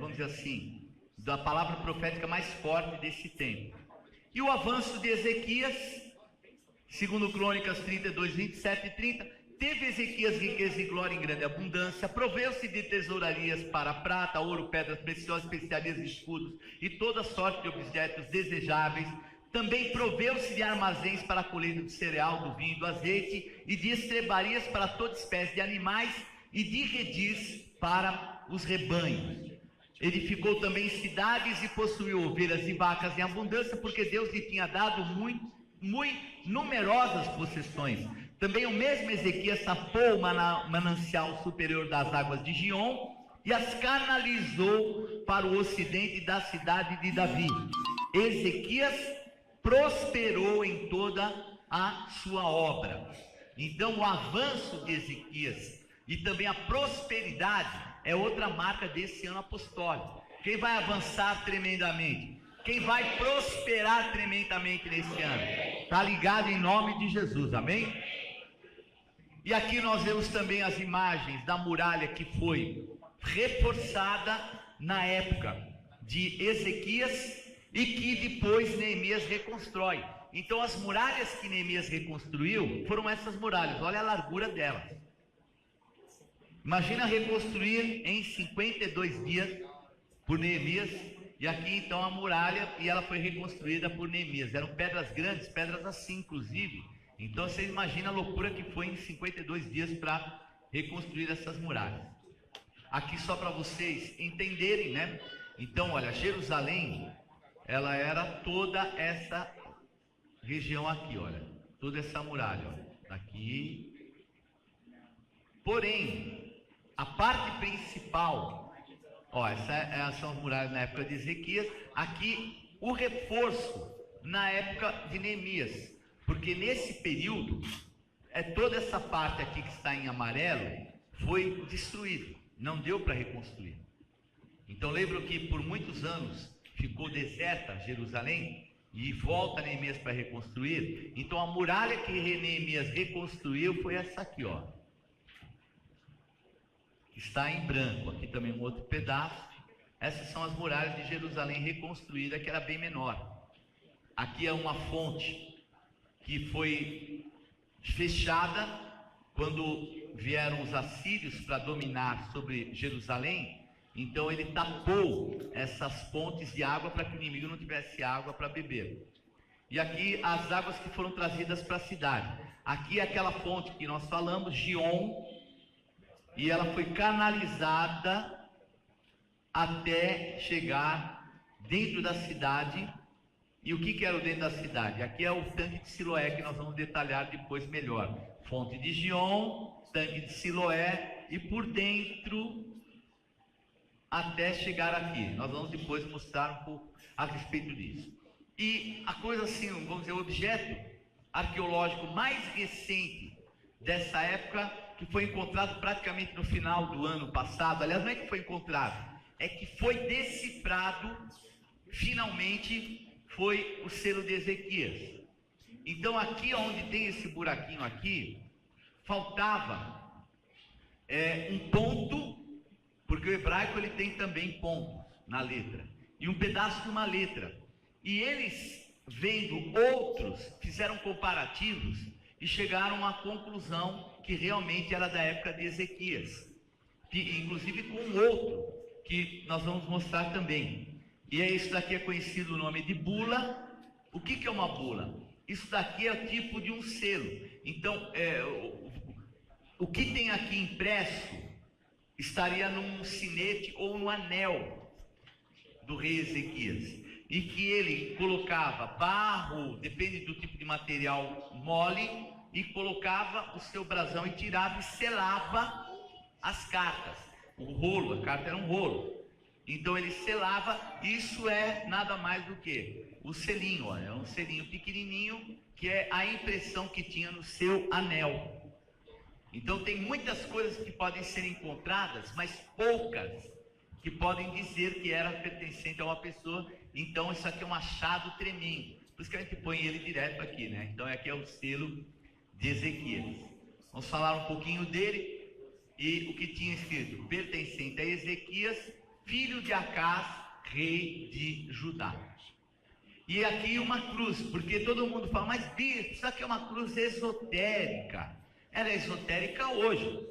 vamos dizer assim, da palavra profética mais forte desse tempo. E o avanço de Ezequias, segundo Crônicas 32, 27 e 30, teve Ezequias riqueza e glória em grande abundância, proveu-se de tesourarias para prata, ouro, pedras preciosas, especiarias, escudos e toda sorte de objetos desejáveis. Também proveu-se de armazéns para a colheita do cereal, do vinho e do azeite, e de estrebarias para toda espécie de animais, e de redis para os rebanhos. Edificou também cidades e possuiu ovelhas e vacas em abundância, porque Deus lhe tinha dado muito numerosas possessões. Também o mesmo Ezequias tapou o manancial superior das águas de Gion e as canalizou para o ocidente da cidade de Davi. Ezequias prosperou em toda a sua obra. Então, o avanço de Ezequias e também a prosperidade é outra marca desse ano apostólico. Quem vai avançar tremendamente? Quem vai prosperar tremendamente nesse ano? Está ligado em nome de Jesus, amém? E aqui nós vemos também as imagens da muralha que foi reforçada na época de Ezequias e que depois Neemias reconstrói. Então as muralhas que Neemias reconstruiu foram essas muralhas, olha a largura delas. Imagina reconstruir em 52 dias por Neemias, e aqui então a muralha, e ela foi reconstruída por Neemias. Eram pedras grandes, pedras assim inclusive. Então você imagina a loucura que foi em 52 dias para reconstruir essas muralhas. Aqui só para vocês entenderem, né? Então, olha, Jerusalém, ela era toda essa região aqui, olha. Toda essa muralha, ó. Aqui. Porém, a parte principal, ó, essas são as muralhas na época de Ezequias. Aqui, o reforço na época de Neemias. Porque nesse período, toda essa parte aqui que está em amarelo foi destruída, não deu para reconstruir. Então lembro que por muitos anos ficou deserta Jerusalém e volta Neemias para reconstruir. Então a muralha que Neemias reconstruiu foi essa aqui, ó. Está em branco, aqui também um outro pedaço. Essas são as muralhas de Jerusalém reconstruída, que era bem menor. Aqui é uma fonte que foi fechada quando vieram os assírios para dominar sobre Jerusalém. Então ele tapou essas pontes de água para que o inimigo não tivesse água para beber. E aqui as águas que foram trazidas para a cidade. Aqui é aquela fonte que nós falamos, Gion, e ela foi canalizada até chegar dentro da cidade. E o que era o dentro da cidade? Aqui é o tanque de Siloé, que nós vamos detalhar depois melhor. Fonte de Gion, tanque de Siloé, e por dentro até chegar aqui. Nós vamos depois mostrar um pouco a respeito disso. E a coisa assim, vamos dizer, o objeto arqueológico mais recente dessa época, que foi encontrado praticamente no final do ano passado. Aliás, não é que foi encontrado, é que foi decifrado finalmente. Foi o selo de Ezequias. Então aqui onde tem esse buraquinho aqui, faltava um ponto, porque o hebraico ele tem também pontos na letra, e um pedaço de uma letra. E eles, vendo outros, fizeram comparativos e chegaram à conclusão que realmente era da época de Ezequias, que inclusive com outro, que nós vamos mostrar também. E isso daqui é conhecido o nome de bula. O que é uma bula? Isso daqui é o tipo de um selo. Então, o que tem aqui impresso estaria num sinete ou no anel do rei Ezequias. e que ele colocava barro, depende do tipo de material, mole, e colocava o seu brasão e tirava e selava as cartas. O rolo, a carta era um rolo. Então ele selava, isso é nada mais do que o selinho, olha, é um selinho pequenininho, que é a impressão que tinha no seu anel. Então tem muitas coisas que podem ser encontradas, mas poucas que podem dizer que era pertencente a uma pessoa. Então isso aqui é um achado tremendo. Por isso que a gente põe ele direto aqui, né? Então aqui é o selo de Ezequias. Vamos falar um pouquinho dele e o que tinha escrito: pertencente a Ezequias, filho de Acás, rei de Judá. E aqui uma cruz, porque todo mundo fala, mas bispo, isso aqui é uma cruz esotérica. Ela é esotérica hoje.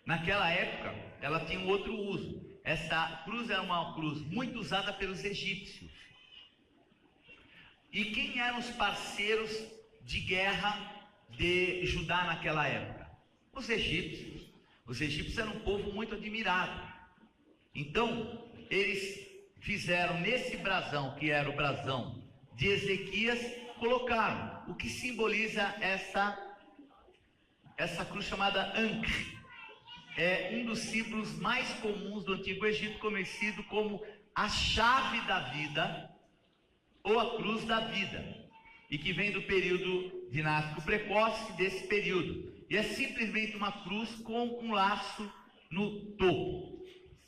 Naquela época, ela tinha um outro uso. Essa cruz era uma cruz muito usada pelos egípcios. E quem eram os parceiros de guerra de Judá naquela época? Os egípcios. Os egípcios eram um povo muito admirado. Então, eles fizeram nesse brasão, que era o brasão de Ezequias, colocaram o que simboliza essa cruz chamada Ankh. É um dos símbolos mais comuns do Antigo Egito, conhecido como a chave da vida ou a cruz da vida, e que vem do período dinástico precoce desse período. E é simplesmente uma cruz com um laço no topo.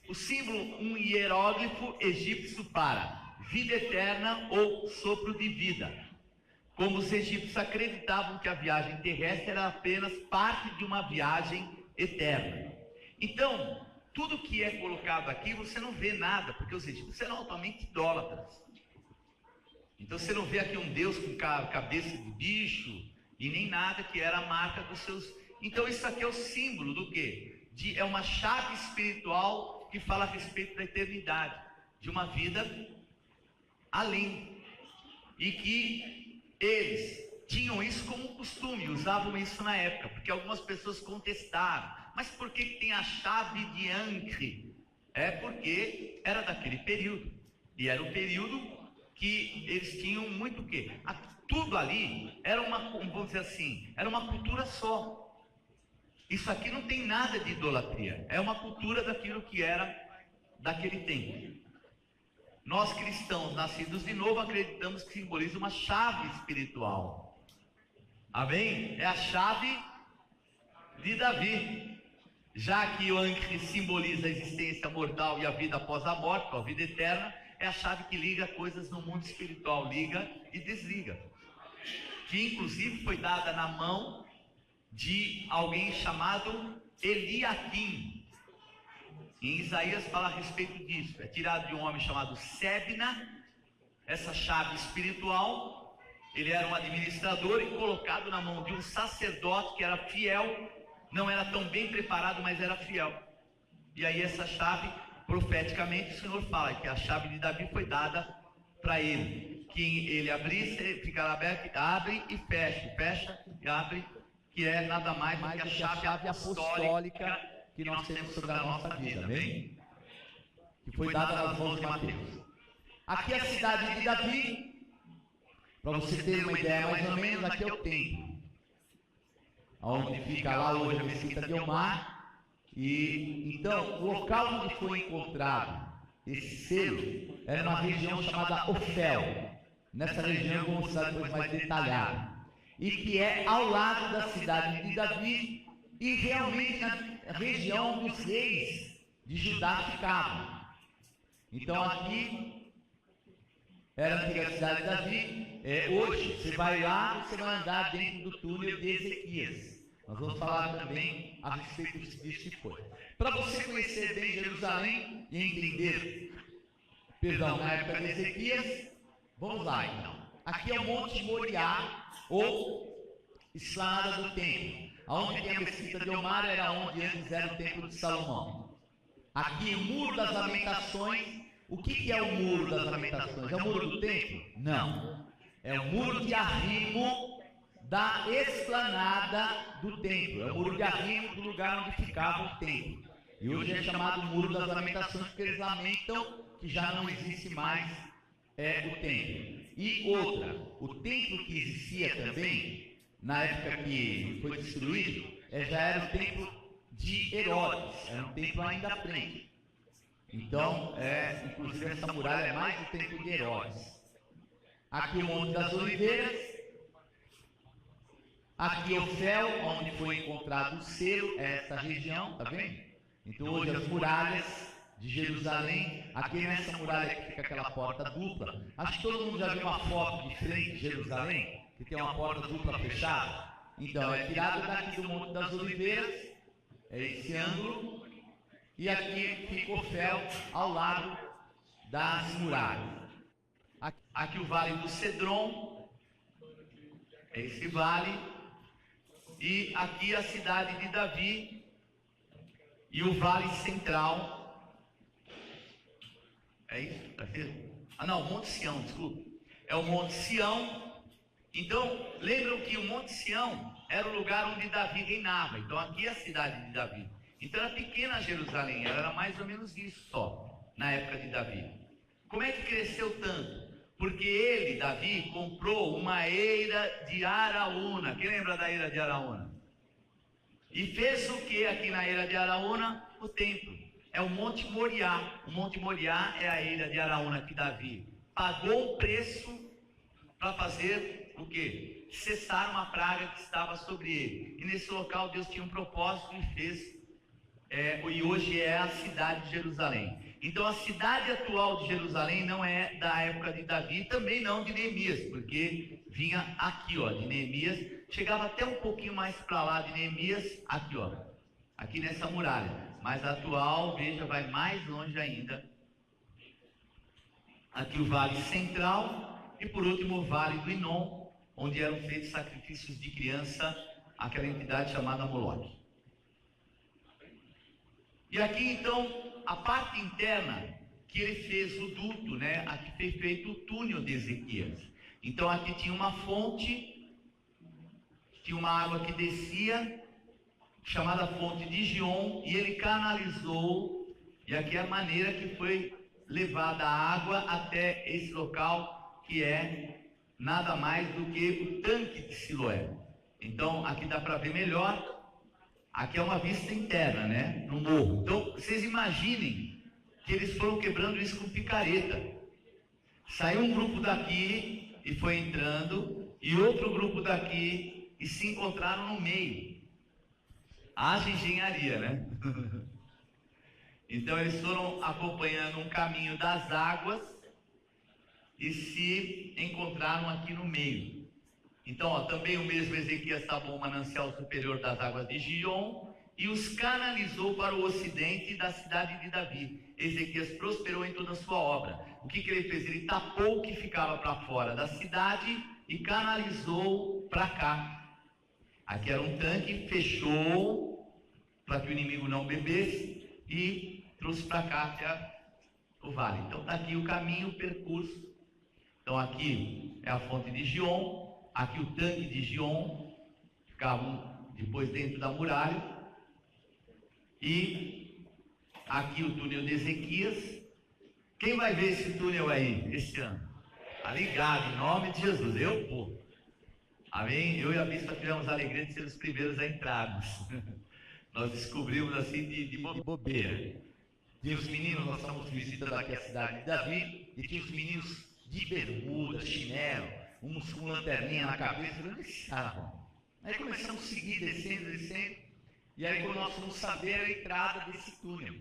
O símbolo, um hieróglifo egípcio para vida eterna ou sopro de vida. Como os egípcios acreditavam que a viagem terrestre era apenas parte de uma viagem eterna. Então, tudo que é colocado aqui, você não vê nada, porque os egípcios eram altamente idólatras. Então você não vê aqui um Deus com cabeça de bicho, e nem nada que era a marca dos seus... Então isso aqui é o símbolo do quê? É uma chave espiritual que fala a respeito da eternidade, de uma vida além. E que eles tinham isso como costume, usavam isso na época, porque algumas pessoas contestaram. Mas por que tem a chave de Ankh? É porque era daquele período. E era um período que eles tinham muito o quê? Tudo ali era uma, vamos dizer assim, era uma cultura só. Isso aqui não tem nada de idolatria. É uma cultura daquilo que era daquele tempo. Nós cristãos, nascidos de novo, acreditamos que simboliza uma chave espiritual. Amém? É a chave de Davi. Já que o Ankh simboliza a existência mortal e a vida após a morte, a vida eterna, é a chave que liga coisas no mundo espiritual, liga e desliga. Que inclusive foi dada na mão de alguém chamado Eliaquim. Em Isaías fala a respeito disso. É tirado de um homem chamado Sebna, essa chave espiritual. Ele era um administrador e colocado na mão de um sacerdote que era fiel. Não era tão bem preparado, mas era fiel. E aí essa chave, profeticamente, o Senhor fala que a chave de Davi foi dada para ele. Que ele abrisse, ficará aberto, abre e fecha. Fecha e abre, que é nada mais do que a chave apostólica que nós temos sobre a nossa vida, amém? Que foi dada nas mãos de Mateus. Aqui é a cidade de Davi, para você ter uma ideia mais ou menos, aqui é o templo. Onde fica lá hoje a mesquita de Omar. E então, o local onde foi encontrado esse selo era uma região chamada Ofel. Nessa região, vamos mostrar depois mais detalhado. E que é ao lado da cidade de Davi e realmente na região dos reis de Judá ficavam. Então aqui era a antiga cidade de Davi. Hoje você vai lá e você vai andar dentro do túnel de Ezequias. Nós vamos falar também a respeito disso que foi. Para você conhecer bem Jerusalém e entender, na época de Ezequias, vamos lá então. Aqui é o Monte Moriá, ou Esplanada do Templo. Onde tem a mesquita de Omar era onde antes era o Templo de Salomão. Aqui o Muro das Lamentações. O que é o Muro das Lamentações? É o Muro do Templo? Não. É o Muro de Arrimo da Esplanada do Templo. É o Muro de Arrimo do lugar onde ficava o Templo. E hoje é chamado Muro das Lamentações porque eles lamentam que já não existe mais é o templo. E outra, o templo que existia também, na época que foi destruído, já era o templo de Herodes, era um templo ainda à frente. Então, inclusive essa muralha é mais do templo de Herodes. Aqui o Monte das Oliveiras, aqui Ofel, onde foi encontrado o selo, essa região, tá vendo? Então hoje as muralhas de Jerusalém, aqui nessa muralha que fica aquela porta dupla. Acho que todo mundo já viu uma foto de frente de Jerusalém, que tem uma porta dupla fechada. Então, é tirada daqui do Monte das Oliveiras, é esse ângulo, e aqui fica Ofel ao lado das muralhas. Aqui o Vale do Cedron, é esse vale, e aqui a cidade de Davi, e o Vale Central. É isso? Não, Monte Sião, desculpa. É o Monte Sião. Então, lembram que o Monte Sião era o lugar onde Davi reinava. Então, aqui é a cidade de Davi. Então, era pequena Jerusalém. Ela era mais ou menos isso só, na época de Davi. Como é que cresceu tanto? Porque ele, Davi, comprou uma eira de Araúna. Quem lembra da eira de Araúna? E fez o que aqui na eira de Araúna? O templo. É o Monte Moriá. O Monte Moriá é a eira de Araúna que Davi pagou um preço para fazer o quê? Cessar uma praga que estava sobre ele. E nesse local Deus tinha um propósito e fez, e hoje é a cidade de Jerusalém. Então a cidade atual de Jerusalém não é da época de Davi, também não de Neemias, porque vinha aqui, ó, de Neemias, chegava até um pouquinho mais para lá de Neemias, aqui, ó, aqui nessa muralha. Mas a atual, veja, vai mais longe ainda. Aqui o Vale Central e por último o Vale do Inom, onde eram feitos sacrifícios de criança àquela entidade chamada Moloque. E aqui então, a parte interna que ele fez o duto, né? Aqui foi feito o túnel de Ezequias. Então aqui tinha uma fonte, tinha uma água que descia, chamada fonte de Gion, e ele canalizou, e aqui é a maneira que foi levada a água até esse local, que é nada mais do que o tanque de Siloé. Então, aqui dá para ver melhor, aqui é uma vista interna, né, no morro. Então, vocês imaginem que eles foram quebrando isso com picareta. Saiu um grupo daqui e foi entrando, e outro grupo daqui, e se encontraram no meio. Haja engenharia, né? Então eles foram acompanhando um caminho das águas e se encontraram aqui no meio. Então, ó, também o mesmo Ezequias tapou o manancial superior das águas de Gion e os canalizou para o ocidente da cidade de Davi. Ezequias prosperou em toda a sua obra. O que ele fez? Ele tapou o que ficava para fora da cidade e canalizou para cá. Aqui era um tanque, fechou para que o inimigo não bebesse e trouxe para cá até o vale. Então está aqui o caminho, o percurso. Então aqui é a fonte de Gion, aqui o tanque de Gion, ficavam depois dentro da muralha. E aqui o túnel de Ezequias. Quem vai ver esse túnel aí esse ano? Tá ligado, em nome de Jesus. Eu, pô. Amém? Eu e a bispa tivemos a alegria de ser os primeiros a entrarmos. Nós descobrimos assim de bobeira. Tinha os meninos, nós estamos visitando aqui a cidade de Davi, e tinha os meninos de bermuda, chinelo, uns com lanterninha na cabeça, onde estavam? Aí começamos a seguir, descendo, e aí quando nós fomos saber a entrada desse túnel.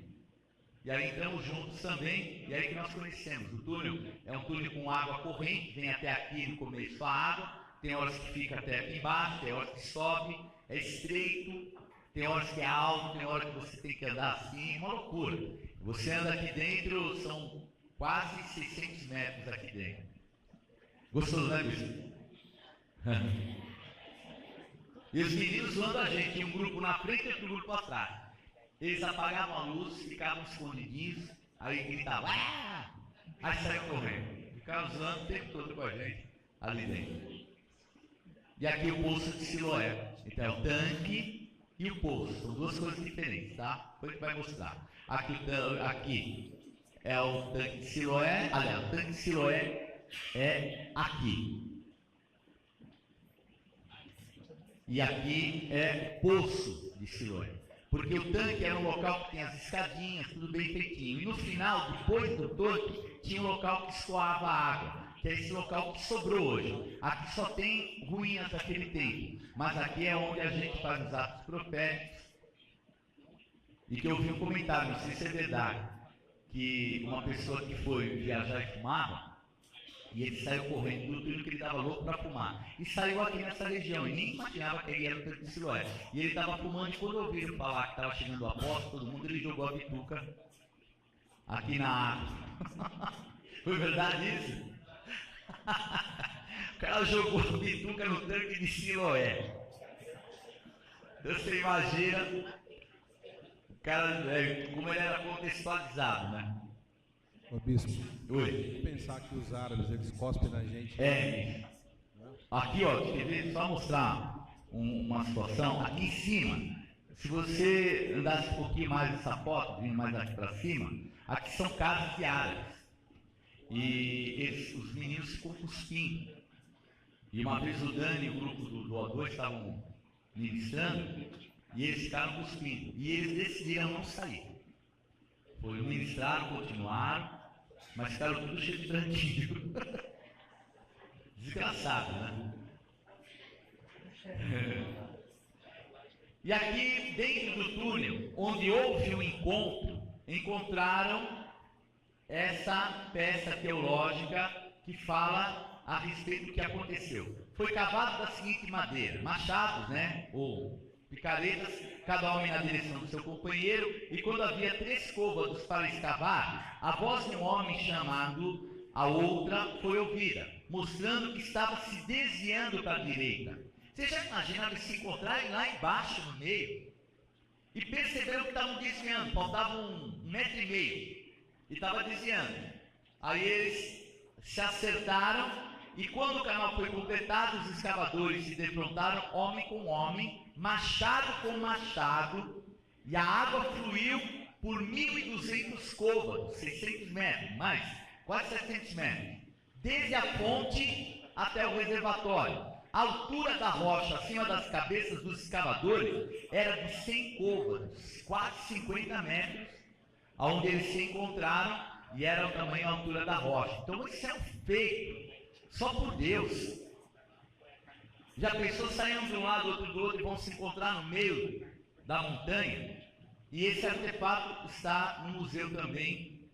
E aí entramos juntos também, e aí que nós conhecemos. O túnel é um túnel com água corrente, vem até aqui no começo a água, tem horas que fica até aqui embaixo, tem horas que sobe, é estreito, tem horas que é alto, tem horas que você tem que andar assim, é uma loucura. Você anda aqui dentro, são quase 600 metros aqui dentro. Gostoso, né, bicho? E os meninos zoando a gente, tinha um grupo na frente e outro grupo atrás. Eles apagavam a luz, ficavam escondidinhos, aí gritavam, ah! Aí saiu correndo. Ficavam zoando o tempo todo com a gente ali dentro. E aqui o poço de Siloé. Então é o tanque e o poço. São duas coisas diferentes, tá? Depois que vai mostrar. Aqui é o tanque de Siloé. Aliás, o tanque de Siloé é aqui. E aqui é o poço de Siloé. Porque o tanque era um local que tem as escadinhas, tudo bem feitinho. E no final, depois do tanque, tinha um local que escoava água, que é esse local que sobrou hoje. Aqui só tem ruínas daquele tempo. Mas aqui é onde a gente faz os atos proféticos. E que eu vi um comentário, não sei se é verdade, que uma pessoa que foi viajar e fumava, e ele saiu correndo do túnel que ele estava louco para fumar. E saiu aqui nessa região, e nem imaginava que ele era o tanque de Siloé. E ele estava fumando, e quando ouviram falar que estava chegando o apóstolo, todo mundo, ele jogou a bituca aqui na água. Foi verdade isso? O cara jogou a bituca no tanque de Siloé. Então você imagina, o cara, como ele era contextualizado, né? Ô bispo, Oi. pensar que os árabes eles cospem na gente. Aqui, ó, quer ver? Só mostrar uma situação. Aqui em cima, se você andasse um pouquinho mais essa foto, vindo mais aqui para cima, aqui são casas de árabes. E os meninos ficam cuspindo. E uma vez o Dani e o grupo do O2 estavam ministrando, e eles ficaram cuspindo. E eles decidiram não sair. Foi ministrar, continuaram, mas ficaram tudo cheio de tranquilo. Desgraçado, né? E aqui, dentro do túnel, onde houve o encontro, encontraram essa peça teológica que fala a respeito do que aconteceu. Foi cavado da seguinte maneira: machados, né? Ou picaretas, cada homem na direção do seu companheiro, e quando havia 3 côvados para escavar, a voz de um homem chamando a outra foi ouvida, mostrando que estava se desviando para a direita. Você já imagina eles se encontrarem lá embaixo no meio e perceberam que estavam desviando, faltava 1,5 metro, e estava desviando. Aí eles se acertaram, e quando o canal foi completado, os escavadores se defrontaram homem com homem, machado com machado, e a água fluiu por 1.200 côvados, 600 metros, mais, quase 700 metros, desde a fonte até o reservatório. A altura da rocha acima das cabeças dos escavadores era de 100 côvados, quase 50 metros, onde eles se encontraram, e era o tamanho e a altura da rocha. Então isso é um feito só por Deus. Já pensou, saíram de um lado, outro do outro, e vão se encontrar no meio da montanha? E esse artefato está no museu também,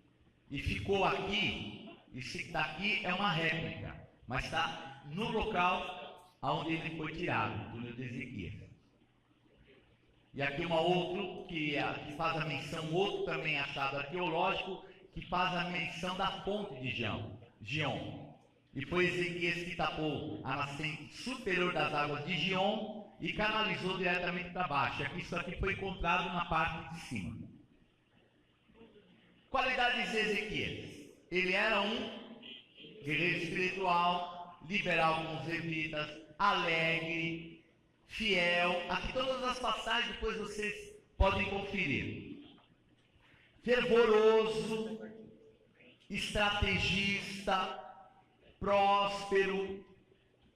e ficou aqui. E se está aqui é uma réplica, mas está no local onde ele foi tirado, do túnel de Ezequias. E aqui uma outra que faz a menção, outro também achado arqueológico, que faz a menção da fonte de Gion. E foi Ezequias que tapou a nascente superior das águas de Gion e canalizou diretamente para baixo. Isso aqui foi encontrado na parte de cima. Qualidades de Ezequias: ele era um guerreiro espiritual, liberal com os levitas, alegre, fiel. Aqui todas as passagens depois vocês podem conferir. Fervoroso, estrategista, próspero,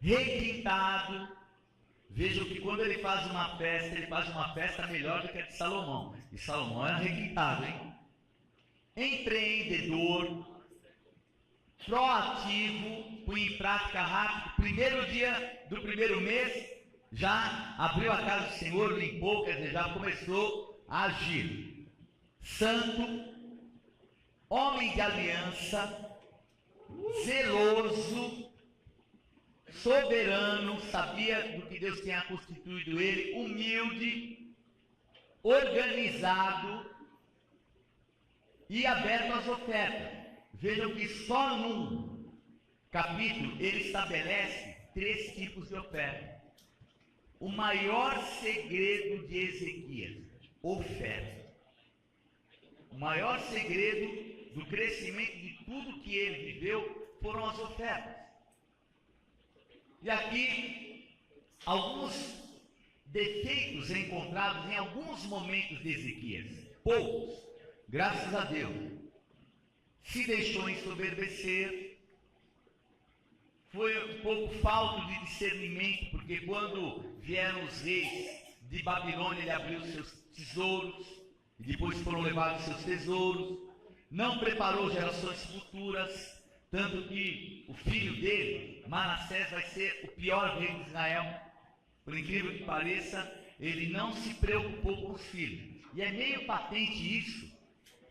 requintado. Vejam que quando ele faz uma festa melhor do que a de Salomão. E Salomão era requintado, hein? Empreendedor, proativo, põe em prática rápido. Primeiro dia do primeiro mês, já abriu a casa do Senhor, limpou, quer dizer, já começou a agir. Santo, homem de aliança, zeloso, soberano, sabia do que Deus tinha constituído ele, humilde, organizado e aberto às ofertas. Vejam que só num capítulo ele estabelece 3 tipos de oferta. O maior segredo de Ezequias: oferta. O maior segredo do crescimento de tudo que ele viveu foram as ofertas. E aqui, alguns defeitos encontrados em alguns momentos de Ezequias. Poucos, graças a Deus. Se deixou ensoberbecer, foi um pouco falta de discernimento, porque quando vieram os reis de Babilônia, ele abriu seus tesouros, e depois foram levados seus tesouros, não preparou gerações futuras, tanto que o filho dele, Manassés, vai ser o pior rei de Israel. Por incrível que pareça, ele não se preocupou com os filhos. E é meio patente isso,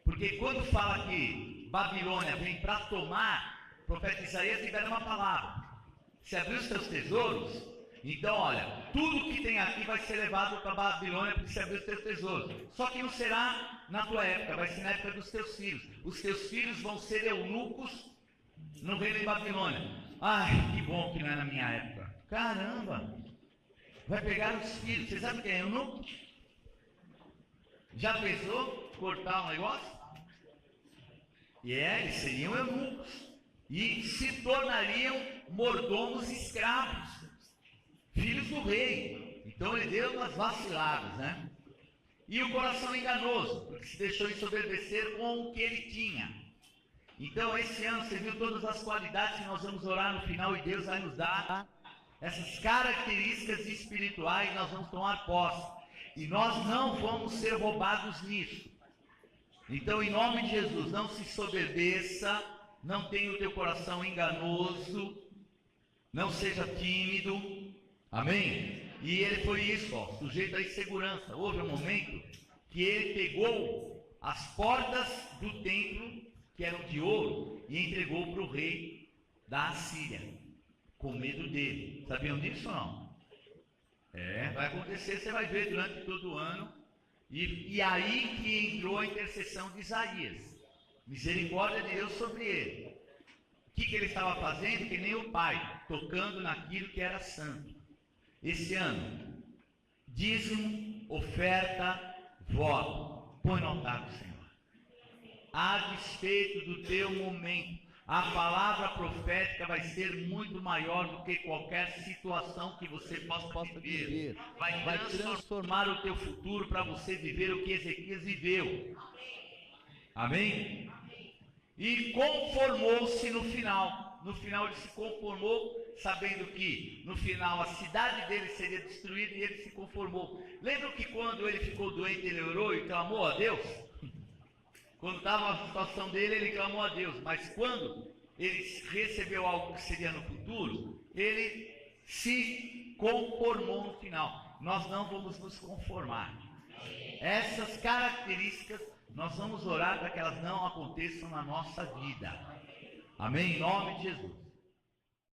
porque quando fala que Babilônia vem para tomar, o profeta Isaías libera uma palavra: se abrir os teus tesouros, então olha, tudo que tem aqui vai ser levado para Babilônia, porque se abrir os teus tesouros. Só que não será na tua época, vai ser na época dos teus filhos. Os teus filhos vão ser eunucos no reino de Babilônia. Ai, que bom que não é na minha época. Caramba! Vai pegar os filhos. Você sabe o que é eunuco? Já pensou cortar um negócio? E eles seriam eunucos e se tornariam mordomos escravos, filhos do rei. Então ele deu umas vaciladas, né? E o coração enganoso, porque se deixou ensoberbecer com o que ele tinha. Então esse ano você viu todas as qualidades que nós vamos orar no final, e Deus vai nos dar essas características espirituais, nós vamos tomar posse. E nós não vamos ser roubados nisso. Então, em nome de Jesus, não se soberbeça, não tenha o teu coração enganoso, não seja tímido, amém? E ele foi isso, ó, sujeito à insegurança. Houve um momento que ele pegou as portas do templo, que eram de ouro, e entregou para o rei da Assíria, com medo dele. Sabiam disso ou não? Vai acontecer, você vai ver durante todo o ano. E aí que entrou a intercessão de Isaías. Misericórdia de Deus sobre ele. O que ele estava fazendo? Que nem o pai, tocando naquilo que era santo. Esse ano, dízimo, oferta, voto, põe no altar do Senhor. A despeito do teu momento, a palavra profética vai ser muito maior do que qualquer situação que você possa viver. Vai transformar o teu futuro para você viver o que Ezequias viveu. Amém? E conformou-se no final. No final ele se conformou, sabendo que no final a cidade dele seria destruída, e ele se conformou. Lembra que quando ele ficou doente, ele orou e clamou a Deus? Quando estava a situação dele, ele clamou a Deus. Mas quando ele recebeu algo que seria no futuro, ele se conformou no final. Nós não vamos nos conformar. Essas características, nós vamos orar para que elas não aconteçam na nossa vida. Amém? Em nome de Jesus.